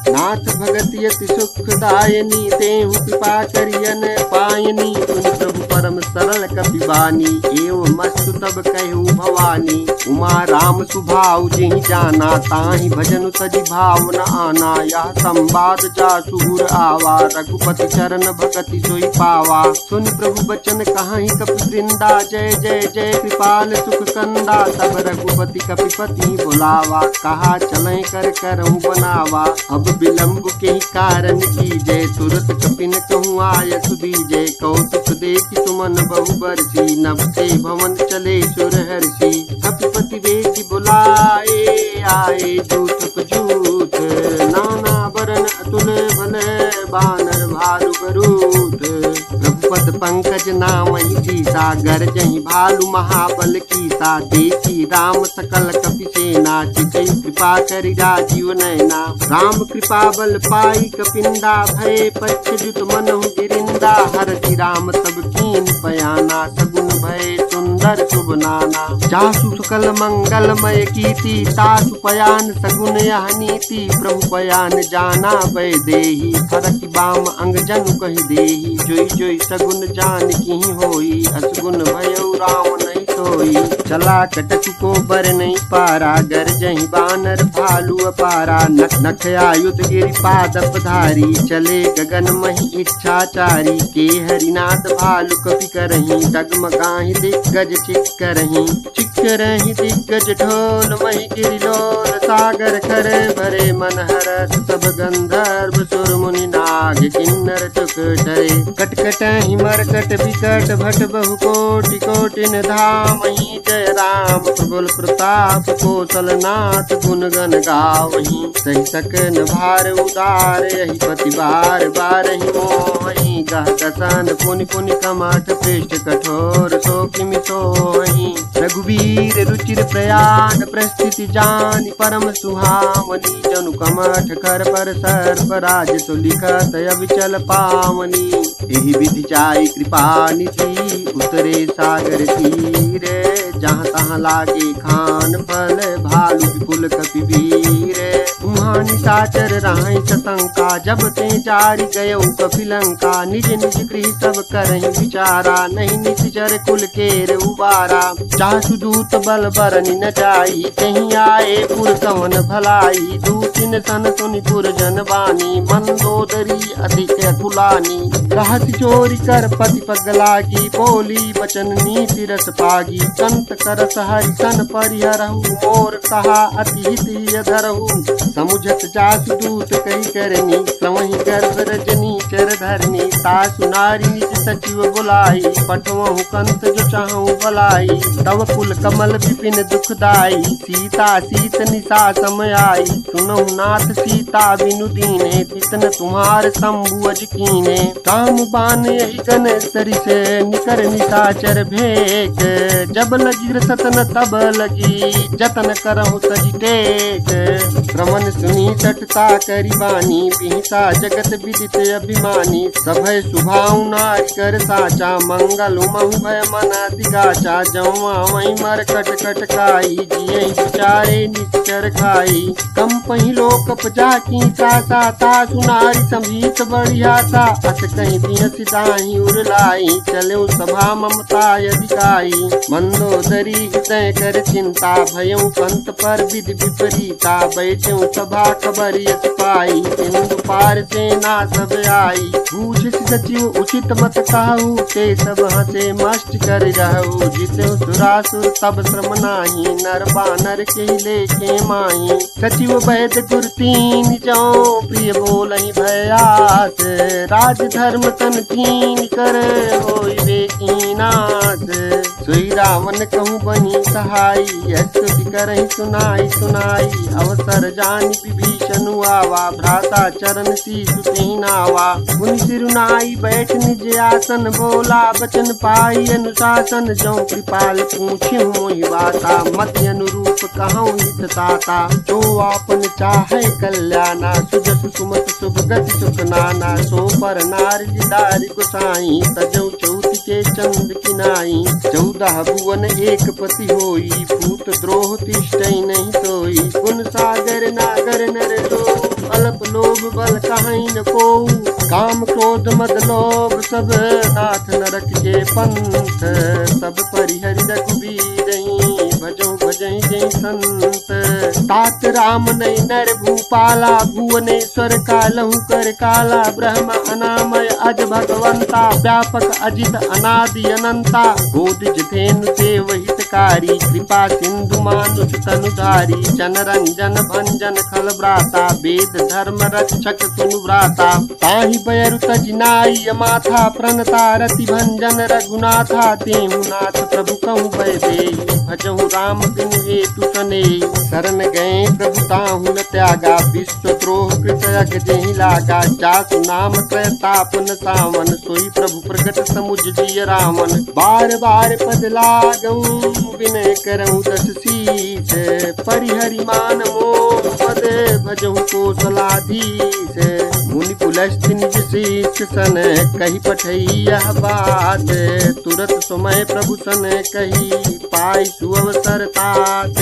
नाथ भगति अति सुखदायनी तेहु कृपा करियन पायनी। सुन प्रभु परम सरल कपि बानी एवं मस्तु तब कहु भवानी। उमा राम सुभाव जिहि जाना ताहि भजन तजि भाव न आना। यह संवाद जासु उर आवा रघुपति चरण भगति सोई पावा। सुन प्रभु बचन कहाहि कपि वृंदा जय जय जय कृपाल सुख कंदा। तब रघुपति कपिपति बुलावा कहा चलें कर करहु बनावा। अब विलंब के कारण की जय तुरत कपिन कहूँ आय सुदीजय। कौतुक देखि सुमन बहु बरसी नभ से भवन चले सुर हर्षि। कपिपति वेति बुलाए आए जूथ जूथ। नाना बरन अतुल बल बानर भालु बरूथ। प्रभुपद पंकज नामहि सीसा गरजहि भालु महाबल कीसा। देखी राम सकल कपि सेना चितई कृपा करि राजीव नैना। राम कृपा बल पाई कपिंदा भय पक्ष जुत मनहु गिरिंदा। हरति राम तब कीन पयाना सगुन भय सुंदर शुभ नाना। जासु सकल मंगलमय कीर्ति तासु पयान सगुन यह नीति। प्रभु पयान जाना भय देहि फरक बाम अंग जनु कहि देहि। जोई जोई सगुन जान की होई असगुन भयउ राम नहीं सोई। चला कटक को बर नहीं पारा गरजहि बानर भालु अपारा। नख नख आयुध गिरि पादप धारी चले गगन महि इच्छाचारी। के हरिनाथ भालु कपि करहि डगमगाहि दिग्गज चिक करहि। चिक करहि दिग्गज ढोल महि गिरिलोल सागर कर भरे मन हरस सब गंधर्व सुर मुनि नाग किन्नर तुक डरे। कटकटहि मरकट विकट भट बहु कोटि कोटिन धामहि। जय राम प्रबल प्रताप कौशलनाथ गुण गण गावहि। सही सकन भार उदार यही पति बार बार ही मोहि। गह दसन पुनि पुनि कमठ पृष्ठ कठोर सो किमि सोहि। रघुवीर रुचिर प्रयाग प्रस्थिति जानि परम सुहावनी। जनु कमठ कर पर सर्प राज तो लिखत अविचल पावनी। एहि विधि चाहि कृपा निधि उतरे सागर तीरे। जहाँ तहाँ लागे खान फल भालु विपुल कपि वीर। उहाँ निशाचर राहि सशंका जब ते जारि गयउ कपि लंका। निज निज गृह सब करहि विचारा नहीं निश्चर कुल केर उबारा। जासु दूत बल बरनि न जाई कहीं आए पुर कवन भलाई। दूतिन सन सुनि पुर जन बानी मंदोदरी अधिक अतुलानी। रहस्य चोरी कर पति पग लागी बोली वचन नीति रस पागी। संत करस हरि सन परिहरहु मोर कहा अति हित धरहु। समुझत जासु दूत कही करनी श्रवहि गर्भ रजनी चर धरनी। तासु नारी निज सचिव बुलाई पठवहु कंत जो चाहूँ बलाई। तव कुल कमल विपिन दुखदाई सीता सीत निशा समयाई। सुनहु नाथ सीता बिनु दीने तितन तुम्हार शंभुअज कीने। काम बान यही गन सरि से निकर निशाचर भेक। जब लगी रसतन तब लगी जतन करहु सजि टेक। श्रवण सुनी सठता करि बानी बिहिसा जगत विदित अभिमानी। सभय सुभाउ नारि कर साचा मंगल उमहु भय मना दिगाचा। जौआ वही मर कट कट खाई जियहि विचारे निश्चर खाई। कम पही लोक पजा की सासा तासु नारि संभीत बढ़िया सा। अस कहीं बिहसि दाहि उरलाई चलो सभा ममता अधिकाई। मंदोदरी हृदय कर चिंता भयउ पंत पर विधि विपरीता। बैठऊ सभा खबर यस पाई, सिंधु पार सेना सब आई। पूछ सचिव उचित मत कहू, ते सब हंसे मस्त कर रहू। जिसे सुरासुर तब श्रम नाही, नर बानर के लेके माही। सचिव वैद गुर तीन जौ, प्रिय बोलहि भयास। राज धर्म तन कीन कर, होई वे कीनास। सोई रावण कहूँ बनी सहाई, स्तुति करहि सुनाई सुनाई। अवसर जानि विभीषण आवा, भ्राता चरण शीश तेहि नावा। मुनि सिरुनाई बैठ निज आसन, बोला बचन पाई अनुशासन। जौ कृपाल पूछ्यु मोहि वाता, मति अनुरूप कहूँ हित ताता। जो आपन चाहे कल्याणा, सुजस सुमत शुभ गति सुख नाना। सो पर नार जिदारि गोसाई, तजौ चौथ के चंद किनाई। 14 भुवन एक पति होई, भूत द्रोह तिष्ठइ नहीं सोई। गुण सागर नागर नर दो, अल्प लोभ बल कहीं न कोऊ। काम क्रोध मद लोभ सब, नाथ नरक के पंथ। सब परिहरि रघुबीरहि, भजौ भजहि जय संत। तात राम नहीं नर भूपाला, भुवनेश्वर कालहु कर काला। ब्रह्म अनामय अज भगवंता, व्यापक अजित अनादि अनंता। बोधिज धेनु देव हितकारी, कृपा सिंधु मानुष तनुधारी। जनरंजन भंजन खल व्राता, वेद धर्म रक्षक सुनु व्राता। ताहि बयरु तज नाई माथा, प्रणता रति भंजन रघुनाथा। तेहु नाथ प्रभु कहूँ भय देहि, भजहु राम बिनु हेतु सनेहि। शरण गए प्रभु ताहु न त्यागा, विश्व द्रोह कृत यज्ञ जेहि लागा। जासु नाम त्रयतापन सावन, सोई प्रभु प्रगट समुझ जिय रावण। बार बार पद लागऊं, विनय करऊं दस शीस। परिहरि मान मोह पद, भजहु कौशलाधीश। मुनि पुलस्त्य निज शीश सन, कही पठई यह बात। तुरत समय प्रभु सन कही, पाई सुअवसर तात।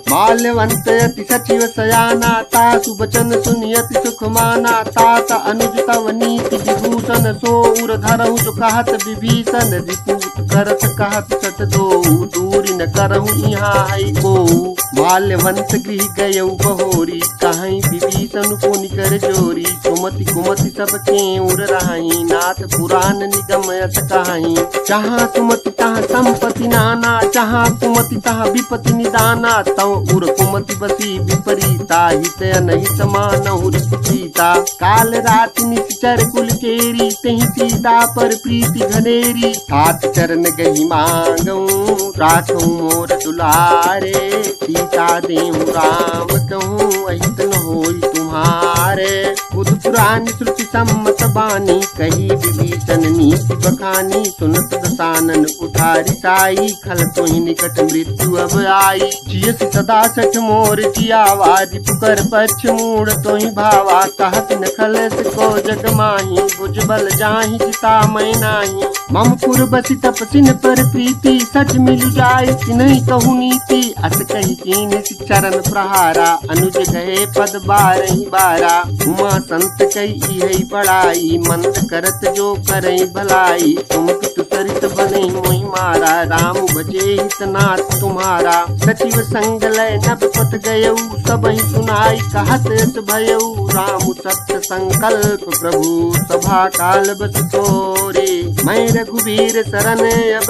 माल्यवंत अति सचिव सयाना, तासु बचन सुनियति सुख माना। तात अनुज तव नीति विभूषण, सो उर धरहु जो कहत विभीषण। रिपुत करत कहत सत दोऊ, दूरी न करहु यहाँ है कोऊ। माल्यवंत गृह गयऊ बहोरी, कहीं विभीषण पुनि कर जोरी। सुमति कुमति सब के उर रही, नाथ पुराण निगम यस कहीं। जहाँ सुमति तहाँ संपत्ति नाना, जहाँ कुमति तहाँ विपत्ति निदाना। तव उर कुमति बसी विपरीता, हित अनहित मानहु सीता। काल राति निश्चर कुल केरी, तेहि सीता पर प्रीति घनेरी। तात चरण गही मांगऊं, राखऊं मोर दुलारे। सीता देहु राम कहूँ, अहित न होई तुम्हारे। बुध पुराण श्रुति सम्मत बानी, कही विभीषण नीति बखानी। सुनत दसानन उठारी साई, खल तोहि निकट मृत्यु अब आई। जियस सदा सठ मोर जियावा, रिपुकर पक्ष मूढ़ तोहि भावा। कहत न खलस को जग माही, भुज बल जाहि चिता मैं नाही। मम पुर बसि तपसिन पर प्रीति, सच मिलु जाय तिन्हि कहु नीति। अस कहि कीन चरण प्रहारा, अनुज गए पद बारहि बारा। उमा संत कई इहि बड़ाई, मंद करत जो करई भलाई। तुम पितु सरित बने मोहि मारा, राम भजे हित नाथ तुम्हारा। सचिव संग लय नभ पथ गयऊ, सबहि सुनाई कहत यस भयऊ। राम सत्य संकल्प प्रभु, सभा काल बस तोरे। मैं रघुवीर शरण अब,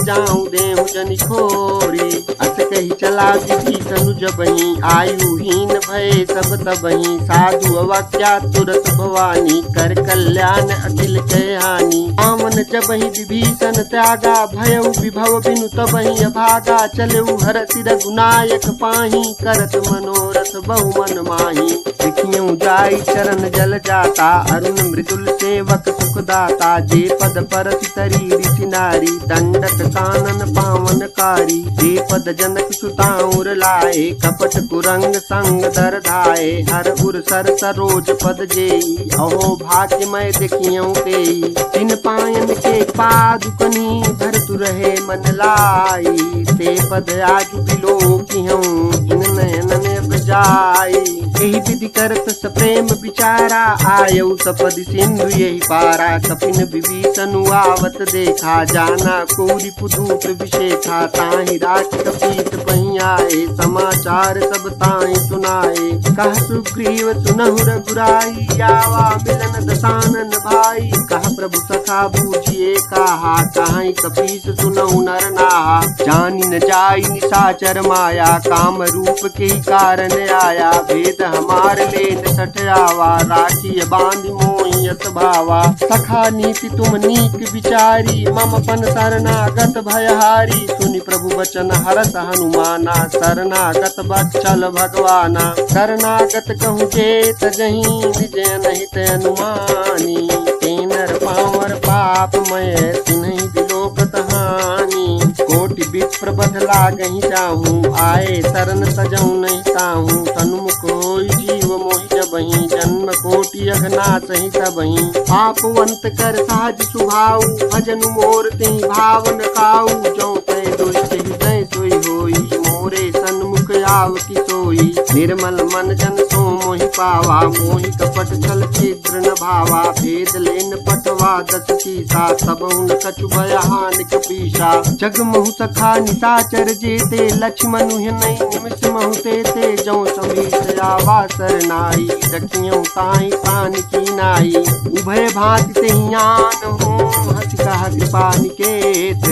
जाऊं देहु जनि खोरी। अस कही चला विभीषण जबहि, आयुहीन भय सब तबहि। साधु अवाक्या तुरत भवानी, कर कल्याण अखिल के हानि। आमन जबहि विभीषण त्यागा, भयउ विभव बिनु तबहि अभागा। चलेउ हरषि रघुनायक पाहि, करत मनोरथ बहु मन माहि। देखियौ जाई चरण जल जाता, अरुण मृदुल सेवक सुखदाता। जे पद परसि तरी ऋषि नारी, दंडक कानन पावनकारी। जे पद जनक सुताउर लाए, कपट कुरंग संग दर धाए। हर उर सर सरोज पद जेई, अहो भाग्य मैं देखियौ तेई। तिन पायन के पादुकनी, भरतु रहे मन लाई। ते पद आज बिलो किहूँ, इन नयन में बजाई। यही विधि करत सप्रेम विचारा, आयऊ सपदि सिंधु यही पारा। कपिन विभीषण आवत देखा, जाना कोरी पुदूत विशेखा। ताहि राख कपीत पही आए, समाचार सब ताहि सुनाए। कह सुग्रीव सुनहु रघुराई, आवा मिलन दसानन भाई। कह प्रभु सखा बूझिए कहा, कहाई कपीस सुनहु नर नाहा। जानि न जाई निशाचर माया, काम रूप के कारण आया। भेद हमार लेन सठ आवा, राखी बांध मोहियत भावा। सखा नीति तुम नीक विचारी, मम पन शरणागत भयहारी। सुनि प्रभु वचन हरस हनुमाना, शरणागत बच्चल भगवाना। शरणागत कहूँ जेत जहीं, निज अनहित अनुमानी। तेनर पावर पाप मय तिन्हि विलोकत हानि। कोटि विप्र बध लागहि जाहूँ, आए शरण तजहु नहीं ताहूँ। सन्मुख होई जीव मोहि जबहि, जन्म कोटि अघनासहि सबहि। आपवंत कर सहज सुभाऊ, भजनु मोर तिहि भावन काऊ। जौ तै दुष्ट हृदय सोई होई, मोरे सन्मुख आव की सोई। निर्मल मन जन सो मोहि पावा, मोहि कपट छल छिद्र न भावा। भेद लेन पटवा दस सीसा, सबहु न कछु भय हानि कपीसा। जग महु सखा निशाचर जेते, लक्ष्मण नहीं निमिष महु तेते। जौ समीत आवा सरनाई, रखियौ ताहि प्राण की नाई। उभय भांति तेहि आन हूँ, हंस कहा कृपा निकेत।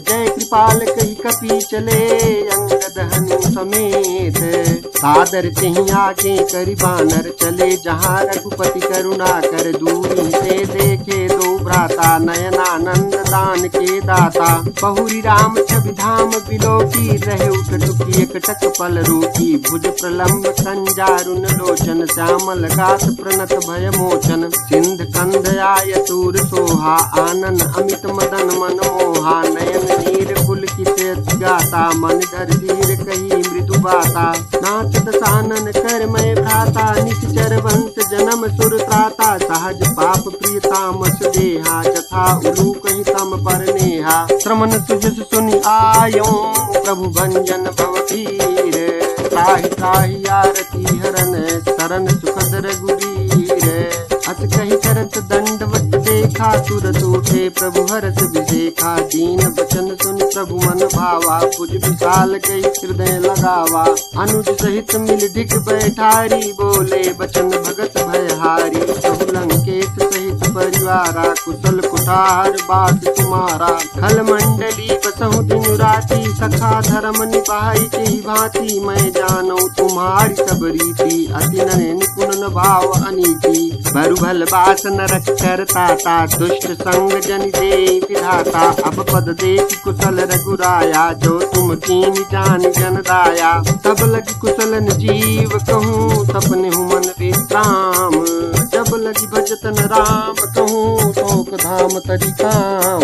जय कृपाल कही कपी चले, अंगद हनु समेत। सादर तेहि आगे करि बानर चले, जहाँ रघुपति करुणा कर। दूरी से देखे दो भ्राता, नयनानंद दान के दाता। बहुरी राम छवि धाम बिलोकी, रहे उठ टुकी एकटक पल रूकी। भुज प्रलम्ब कंजारुन लोचन, श्यामल गात प्रणत भय मोचन। सिंध कंध आय तूर सोहा, आनन अमित मदन मन मोहा। नयन नीर पुलकित गाता, मन धर धीर कही मृदु बाता। नाच दसानन कर मैं भ्राता, निश्चर वंश जन्म सुर त्राता। सहज पाप प्रिय तामस देहा, जथा उलूक ही तम पर नेहा। श्रमण सुजस सुनि आयो, प्रभु भंजन भव धीर। त्राहि त्राहि आरती हरन, शरण सुखद रघुवीर। अस कही करत दंडवत देखा, तुरत उठे प्रभु हरस विदेखा। दीन बचन सुन प्रभु मन भावा, भुज विशाल कई हृदय लगावा। अनुज सहित मिल ढिक बैठारी, बोले बचन भगत भयहारी। प्रभु लंकेश सहित परिवारा, कुशल कुठार बात तुम्हारा। खल मंडली बसहु दिन राति, सखा धर्म निभाई के भांति। मैं जानो तुम्हारी सब रीति, अति निपुण न भाव अनीति। भरु भल बास नरक करताता, दुष्ट संग जन दे विधाता। अब पद देख कुशल रघुराया, जो तुम कीन जान जन दाया। तब लगी कुशलन जीव कहूँ, सपने हूँ मन विश्राम। जब लगी भजतन राम कहूँ, शोक धाम तरी काम।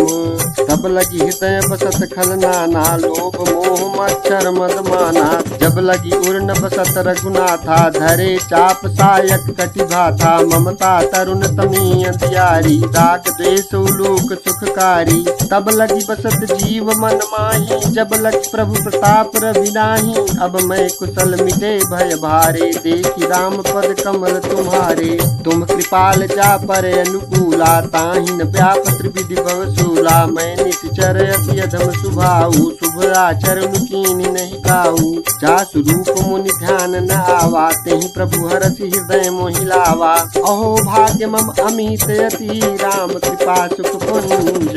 तब लगी हृदय बसत खल नाना, लोभ मोह मच्छर मद माना। जब लगी उर्न बसत रघुनाथा, धरे चाप सायक कटि भाथा। ममता तरुण तमी अंधियारी, राग द्वेष उलूक सुखकारी। तब लगी बसत जीव मन माही, जब लगी प्रभु प्रताप रवि नाही। अब मैं कुशल मिटे भय भारे, देखी राम पद कमल तुम्हारे। तुम कृपाल जा पर अनुकूला, ताहि न व्याप त्रिविधि भवसूला। मैं निश्चर अति अधम सुभाऊ, शुभ आचरण कीन्हि नहीं काऊ। जासु रूप मुनि ध्यान न आवा, तेहि प्रभु हरसि हृदय मोहि लावा। अहो भाग्य मम अमित अति, राम कृपा सुख पुंज।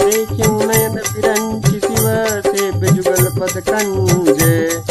देखियो नयन बिरंचि शिव, से बिजुगल पद कंज।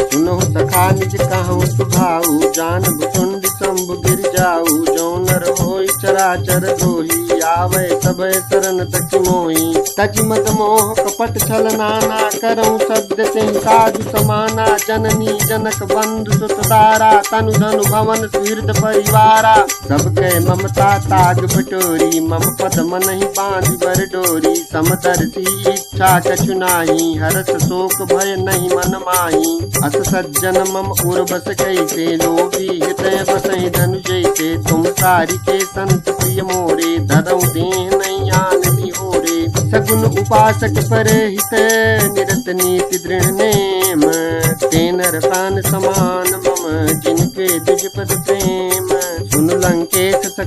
सुनहु सखा निज कहूँ सुभाऊ, जान भुसुंड शंभु गिर जाऊ। जो नर होई चराचर दोही, आवे सबय शरण तक मोही। तज मद मोह कपट छल नाना, करऊँ सद्य तेहि साधु समाना। जननी जनक बंधु सुत तारा, तनु धनु भवन सुहृद परिवारा। सबके ममता ताग बटोरी, मम पद मनहि बांधि बर डोरी। समदर्शी इच्छा कछु नाही, हरस शोक भय नहीं मन माही। अस सज्जन मम उर्वस कैसे, लोभी हृदय बसहि धनु जैसे। तुम सारि के संत प्रिय मोरे, धरऊ देह नहीं आन निहोरे। सगुन उपासक पर हित, निरत नीति दृढ़ नेम। तेनर प्राण समान मम, जिनके द्विज पद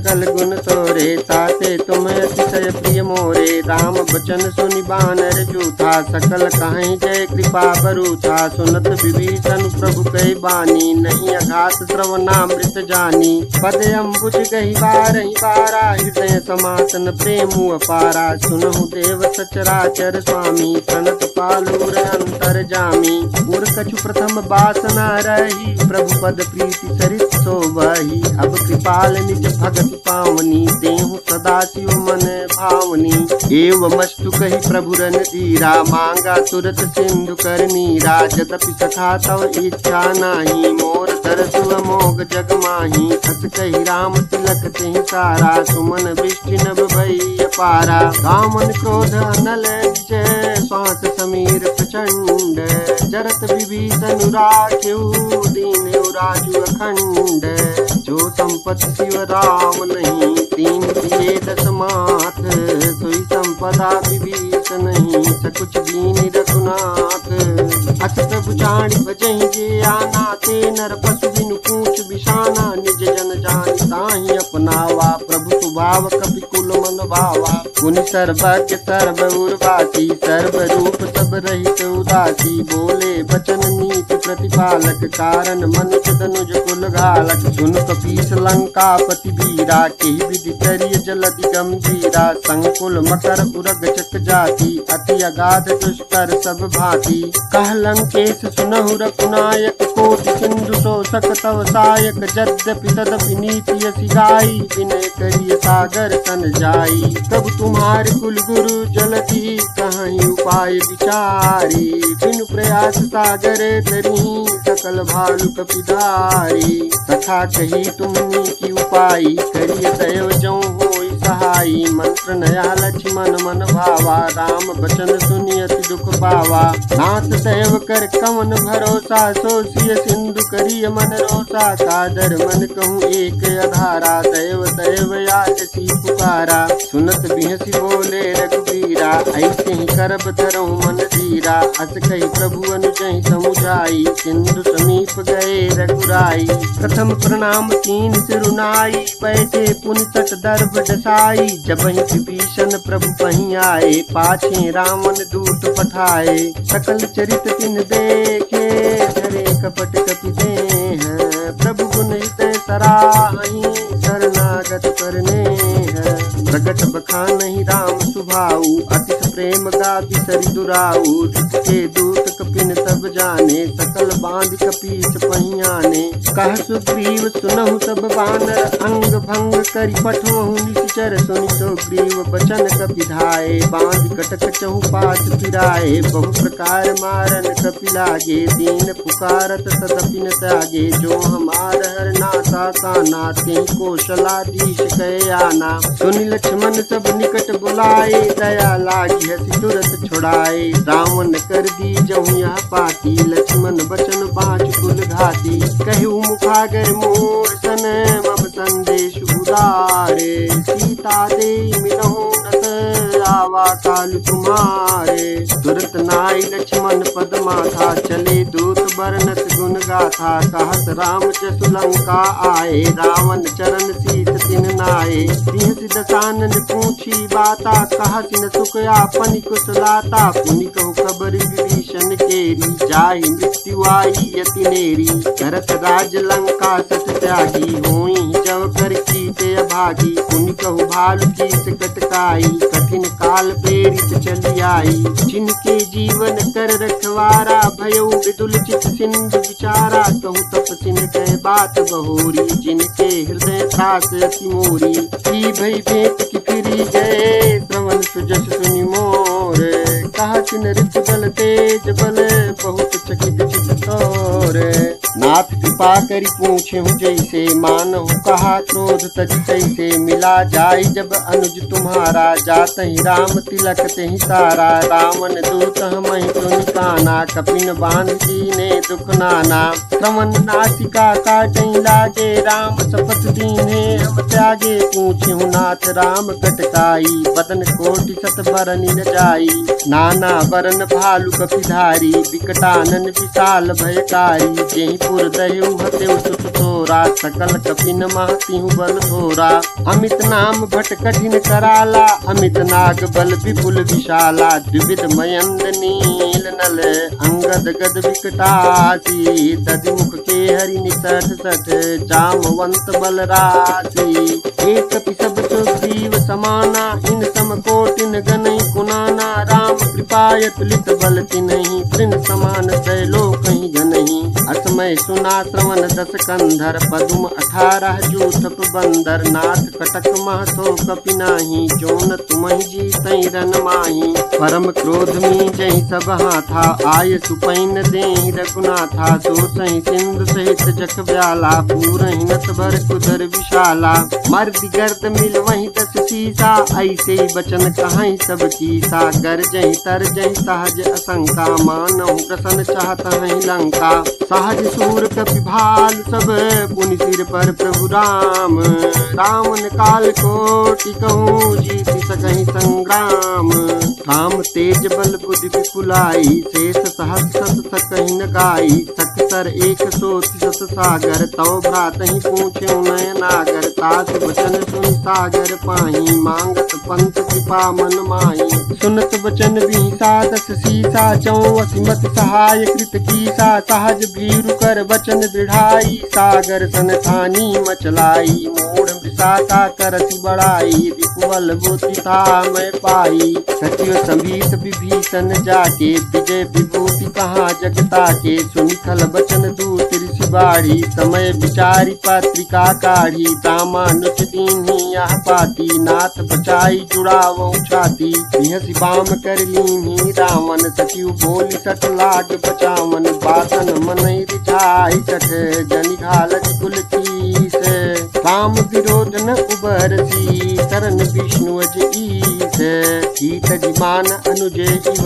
सकल गुण तोरे, ताते तुम अतिशय प्रिय मोरे। राम बचन सुनि बानर जूथा, सकल कहीं जय कृपा बरूथा। सुनत विभीषण प्रभु कहि बानी, नहीं अघात श्रवणामृत जानी। पद अम्बुज गहि बारहि बारा, हृदय समासन प्रेमु अपारा। सुनहु देव सचराचर स्वामी, प्रणत पालूर अंतर जामी। उर कछु प्रथम बासना रही, प्रभु पद प्रीति सरित सोबही। अब कृपाल निज भगत पावनी, देहु सदा शिव मन भावनी। एवमस्तु कहि प्रभु रणधीरा, मांगा तुरत सिंधु कर नीरा। यद्यपि सखा तव इच्छा नाही, मोर तरसु अमोघ जग माही। हस कहि राम तिलक तेहि सारा, सुमन वृष्टि नभ भई अपारा। कामन क्रोध अनल विजय, श्वास समीर प्रचंड। जरत विभीषण राखेउ, दीन राजु अखंड। जो संपत्ति शिव राम नहीं, तीन दिए दस माथ। सोई संपदा विभीषण नहीं, सकुच दीन रघुनाथ। अस प्रभु जानि भजहि जे आना, ते नर पशु बिनु पूछ बिसाना। निज जन जानि ताहि अपनावा, प्रभु स्वभाव कपि कुल मन भावा। गुनि सर्वज्ञ सर्व उर्वासी, सर्व रूप सब रहित उदासी। बोले बचन नीति प्रतिपालक, कारण मनुज धनुज कुल घालक। सुन कपीस लंकापति वीरा, केहि विधि करिय जलधि गंभीरा। संकुल मकर उरग चक जाति, अति अगाध दुष्कर सब भांति। कह लंकेश सुनहु रघुनायक, कोटि सिंधु शोषक तव सायक। यद्यपि तदपि नीति यसी गाई, विनय करिय सागर सन जाई। प्रभु तुम्हारे कुल गुरु जलधि, कहीं उपाय विचारी। बिनु प्रयास सागर तरी, सकल भालु कपिधारी। सखा कही तुमनी की उपाई, करिय दैव जौ होई सहाई। मंत्र नया लक्ष्मण मन भावा, राम बचन सुनि अति दुख पावा। नाथ दैव कर कवन भरोसा, सो सिय सिंधु करिय मन रोसा। कादर मन कहूँ एक अधारा, दैव दैव याचसी पुकारा। सुनत बिहसी बोले रघुबीरा, ऐसे ही करब धरऊँ मन धीरा। अस कही प्रभु अनुजहि समुझाई, सिंधु समीप गए रघुराई। प्रथम प्रणाम कीन सिरुनाई, बैठे पुनि तट दर्भ डसाई। जबहि विभीषण प्रभु पहीं आए, पाछे रावण दूत पठाए। सकल चरित तिन देखे, धरे कपट कपि देह। प्रभु गुण हित सराहि, शरणागत करने है। प्रगट बखानहि राम सुभाऊ, अतिश प्रेम गाति सरि दुराऊ। के दूत कपिन तब जाने, सकल बांध कपीस पहियाने। कह सुग्रीव सुनहु सब बानर, अंग भंग करि पठवहु निश्चर। सुनि सुग्रीव बचन कपि धाये, बांध कटक चहु पास फिराए। बहु प्रकार मारन कपि लागे, दीन पुकारत तदपि न त्यागे। जो हमार हरनाथा काना, तेहि कौशलाधीश कहे आना। सुनि लक्ष्मण सब निकट बुलाए, दया लागी हसी तुरत छुड़ाए। रावण कर दी जहु यह पाती, लक्ष्मण बचन बाँच कुल घाती। कहु मुखागर मोर सन, मम संदेश उदारे। सीता दे मिलहु नत, आवा काल तुम्हारे। तुरत नाई लक्ष्मण पद माथा, चले दूत बरनत गुण गाथा। कहत राम जसु लंका आए, रावण चरण शीस तिन नाये। सिंह दसानन पूछी बाता, कहत न सुख आपन कुशलाता। पुनि कहु खबर विभीषण केरी, जाहि मृत्यु आई यति नेरी। करत राज लंका सत त्यागी, होई जव कर कीते अभागी। पुनि कहु भालु कीस कटकाई, कठिन काल प्रेरित चली आई। जिनके जीवन कर रखवारा, भयउ विदुल चित सिंधु विचारा। कहु तपसिन कह बात बहोरी, जिनके हृदय त्रास अति मोरी। की भई भेंट की फिरी गए, श्रवण सुजस सुनि मोर। कहा किन ऋतु बल तेज बल, बहुत चकित चित तोर। नाथ कृपा करि पूछे हूँ जैसे, मानहु कहा क्रोध तज तैसे। मिला जाय जब अनुज तुम्हारा, जात ही राम तिलक तेहि सारा। रावण दूत हमहि सुनि काना, कपिन बांध दीने दुख नाना। श्रवण नासिका काटहि लागे, राम शपथ दीन्हे हम त्यागे। पूछे हूँ नाथ राम कटकाई, बदन कोटि सत बरनि न जाई। नाना बरन भालु कपिधारी, विकटानन विशाल भयकारी। जेहि असुर दह्यु हत्यु सुत तोरा, सकल कपिन महतिहु बल थोरा। अमित नाम भट कठिन कराला, अमित नाग बल विपुल विशाला। द्विविध मयंद नील नल, अंगद गद विकटासी। दधिमुख के हरि निसठ सठ, जामवंत बल राशि। एक सब सुग्रीव समाना, इन सम कोटिन गनई कुनाना। राम कृपाय तुलित बल तिन्हि, तृण समान त्रैलोक कहीं जनहि। असमय सुना श्रवण दस कंधर, पदुम 18 जूथप बंदर। नाथ कटक महतो कपि नाही, जोन तुमहि जीतहि रन माही। परम क्रोध मी जहि सब हाथा, आय सुपैन देहि रघुनाथा। सो सहि सिंधु सहित जख ब्याला, पूरहि नत भर कुदर विशाला। मर्द गर्द मिल वहीं 10 सीसा, ऐसे ही बचन कहाई सब कीसा। गरजहि तरजहि सहज असंका, मानहु प्रसन्न चाहत हैं लंका। सहज सूर कपि भाल सब, पुनि सिर पर प्रभु राम। रावण काल कोटि कहूँ, जीत सकहि संग्राम। काम तेज बल बुद्धि विपुलाई, शेष सहस सत सकहि न गाई। सकसर 130 सागर, तव भ्रातहि पूछे नयनागर। तात वचन सुन सागर पाही, मांगत पंथ कृपा मन माही। सुनत वचन विहिसा 10 सीसा, 84 मत सहाय कृत कीसा। सहज भीरु कर वचन दृढ़ाई, सागर सन ठानी मचलाई। मूढ़ मृषा का करति बड़ाई, रिपुबल बुद्धि था मैं पाई। सचिव संभीत विभीषण जाके, विजय विभूति कहाँ जगता के। सुनि खल वचन दूत ऋषि बाढ़ी, समय विचारी पत्रिका काढ़ी। रामानुज दीन्ही यह पाती, नाथ बचाई जुड़ावो छाती। बिहसी बाम कर लीन्ही रावण, सचिव बोली सठ लाग बचावन। बासन मनई रिझाई सठ, जनि घालज कुल कीस। काम विरोध न उबरसी, शरण विष्णु अज ईस। कीट जिमान अनुज इव,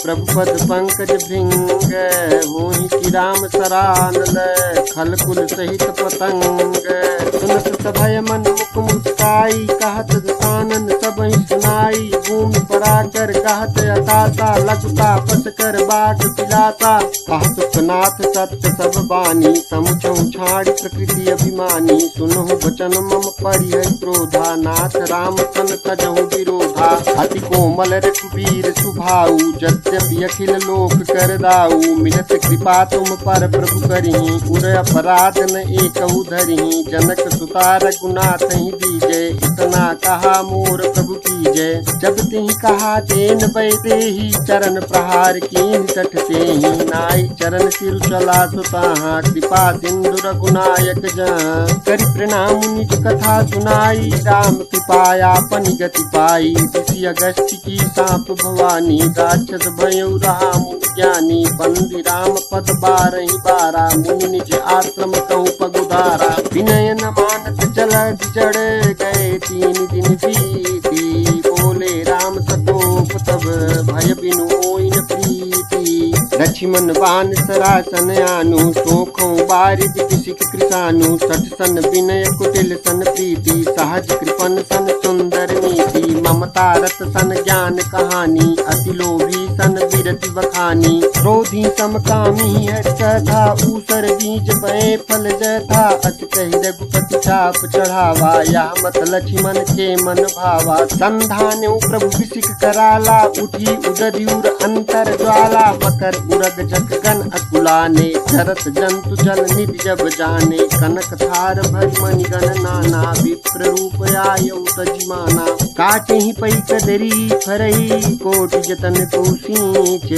प्रभु पद पंकज भृंग। होहि कि राम सरानल, खल कुल सहित पतंग। सुनत सभय मन मुख मुस्काई, कहत दसानन सबहि सुनाई। भूमि पराकर कहत अकाशा, लघुता पस कर बाग पिलासा। कहत सुनाथ सत्य सब बानी, समुझौ छाड़ प्रकृति अभिमानी। सुनहु वचन मम परिहरि क्रोधा, नाथ राम सन तजहु विरोधा। अति कोमल रघुबीर सुभाऊ, यद्यपि अखिल लोक कर दाऊ। मिलत कृपा तुम पर प्रभु करिहि, उर अपराध न एकहु धरिहि। जनक सुता रघुनाथ ही दीजय, इतना कहा मोर प्रभु कीजय। जब तिहि कहा तेन वैदेही, चरण प्रहार कीन्ह सठ तेहि। नाई चरण सिर चला सुताहा, कृपा सिंधु रघुनायक जहाँ। करि प्रणाम निज कथा सुनाई, राम कृपाया पनि गति पाई। ऋषि अगस्त्य की सांप भवानी, राक्षस भयउ रहा मुनि ज्ञानी। बंदी राम पद 12 मुनि निज आश्रम कहु पगुधारा। विनय न मानत जलधि जड़, गए 3 दिन बीती। बोले राम सतोप तब, भय बिनु होई न प्रीति। लक्ष्मण बान सरासन आनु, सोखौ बारिधि बिसिक कृसानु। सठ सन विनय कुटिल सन प्रीति, सहज कृपन सन सुंदर नीति। ममता रत सन ज्ञान कहानी, अति लोभी सन विरति बखानी। क्रोधी समकामी हरि कथा, ऊसर बीज बए फल जथा। अस कहि रघुपति चाप चढ़ावा, या मत लक्ष्मण के मन भावा। संधान्यु प्रभु बिसिक कराला, उठी उदधिउर अंतर ज्वाला। मकर उरग जग गण अकुलाने, धरत जंतु जल निधि जब जाने। कनक थार भरि मणि गण नाना, विप्र रूप आयौ तजिमाना। काटे ही पै कदरी फरई, कोटि जतन को सींच।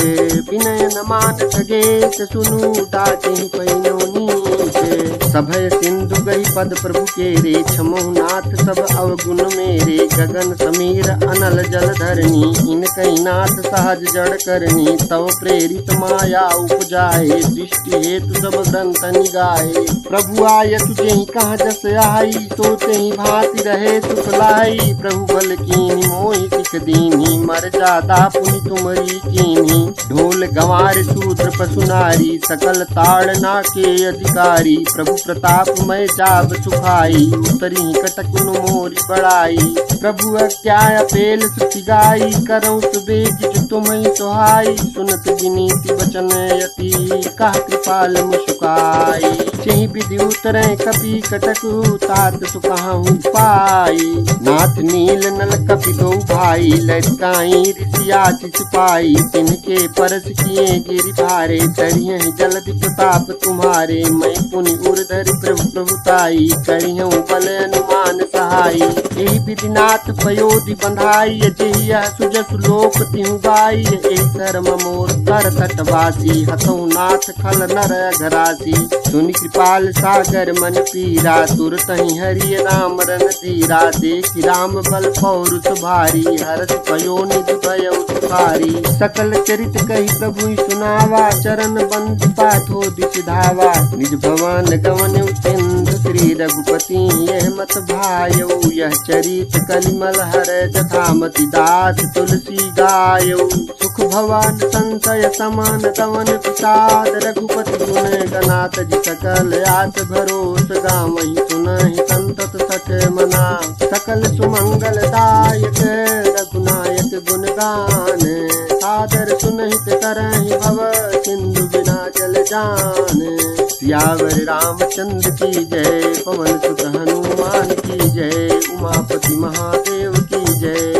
विनय न मान ठगेत सुनु, डाटे ही पै नो नीच। सभय सिंधु गई पद प्रभु के रे, क्षमहु नाथ सब अवगुण मेरे। गगन समीर अनल जल धरनी, इनकहि नाथ सहज जड़ करनी। तव प्रेरित माया उपजाए, दृष्टि हेतु सब ग्रंथ निगाए। प्रभु आय तुझे कहाँ जस आई, सोते ही भांति रहे सुख लाई। प्रभु बल कीन्ही मोहि सिख दीन्ही, मर जादा पुनि तुमरी कीन्ही। ढोल गंवार शूद्र पशु नारी, सकल ताड़ना के अधिकारी। प्रभु प्रताप मैं जाब सुखाई, उतरी कटक मोरी बड़ाई। प्रभु क्या अपेल सुति गाई, करऊँ सुबेग जो तुम्हें सुहाई। सुनत विनीति बचन यति, कह कृपाल मुस्काई। चही विधि उतरे कपि कटक, तात सुकहूँ पाई। नाथ नील नल कपि दो भाई, लटकाई ऋषियाचि सिपाही। तिनके परस किए गिरि भारे, तरियह जलधि प्रताप तुम्हारे। मैं पुनि उर्धरि प्रभु प्रभुताई, करिहूँ बल अनुमान सहाई। यही विधि नाथ पयोधि बंधाई, जेहि यह सुजस लोक तिहु गाई। एहि शर्म मोर कर तटवासी, हथऊ नाथ खल नर घरासी। सुनि कृपाल सागर मन पीरा, तुरतहि हरि राम रन धीरा। देखि राम बल पौरुष भारी, हरष भयो निधि भयउ सुखारी। सकल चरित कही प्रभु सुनावा, चरण बंद पाथो दिश धावा। निज भवन गवन सिंधु, श्री रघुपति यह मत भायऊ। यह चरित कलिमल हर जथामति, दास तुलसी गायऊ। सुख भवन संशय समान दवन पिताद, रघुपति गुण गनात जी सकल आस भरोस। गावहि सुनहि संतत सठ मना, सकल सुमंगल दायक रघुनायक गुण गान। सादर सुनहित करहि भव, सिंधु बिना जल जान। सियावर रामचंद्र की जय, पवन सुत हनुमान की जय। उमापति महादेव की जय।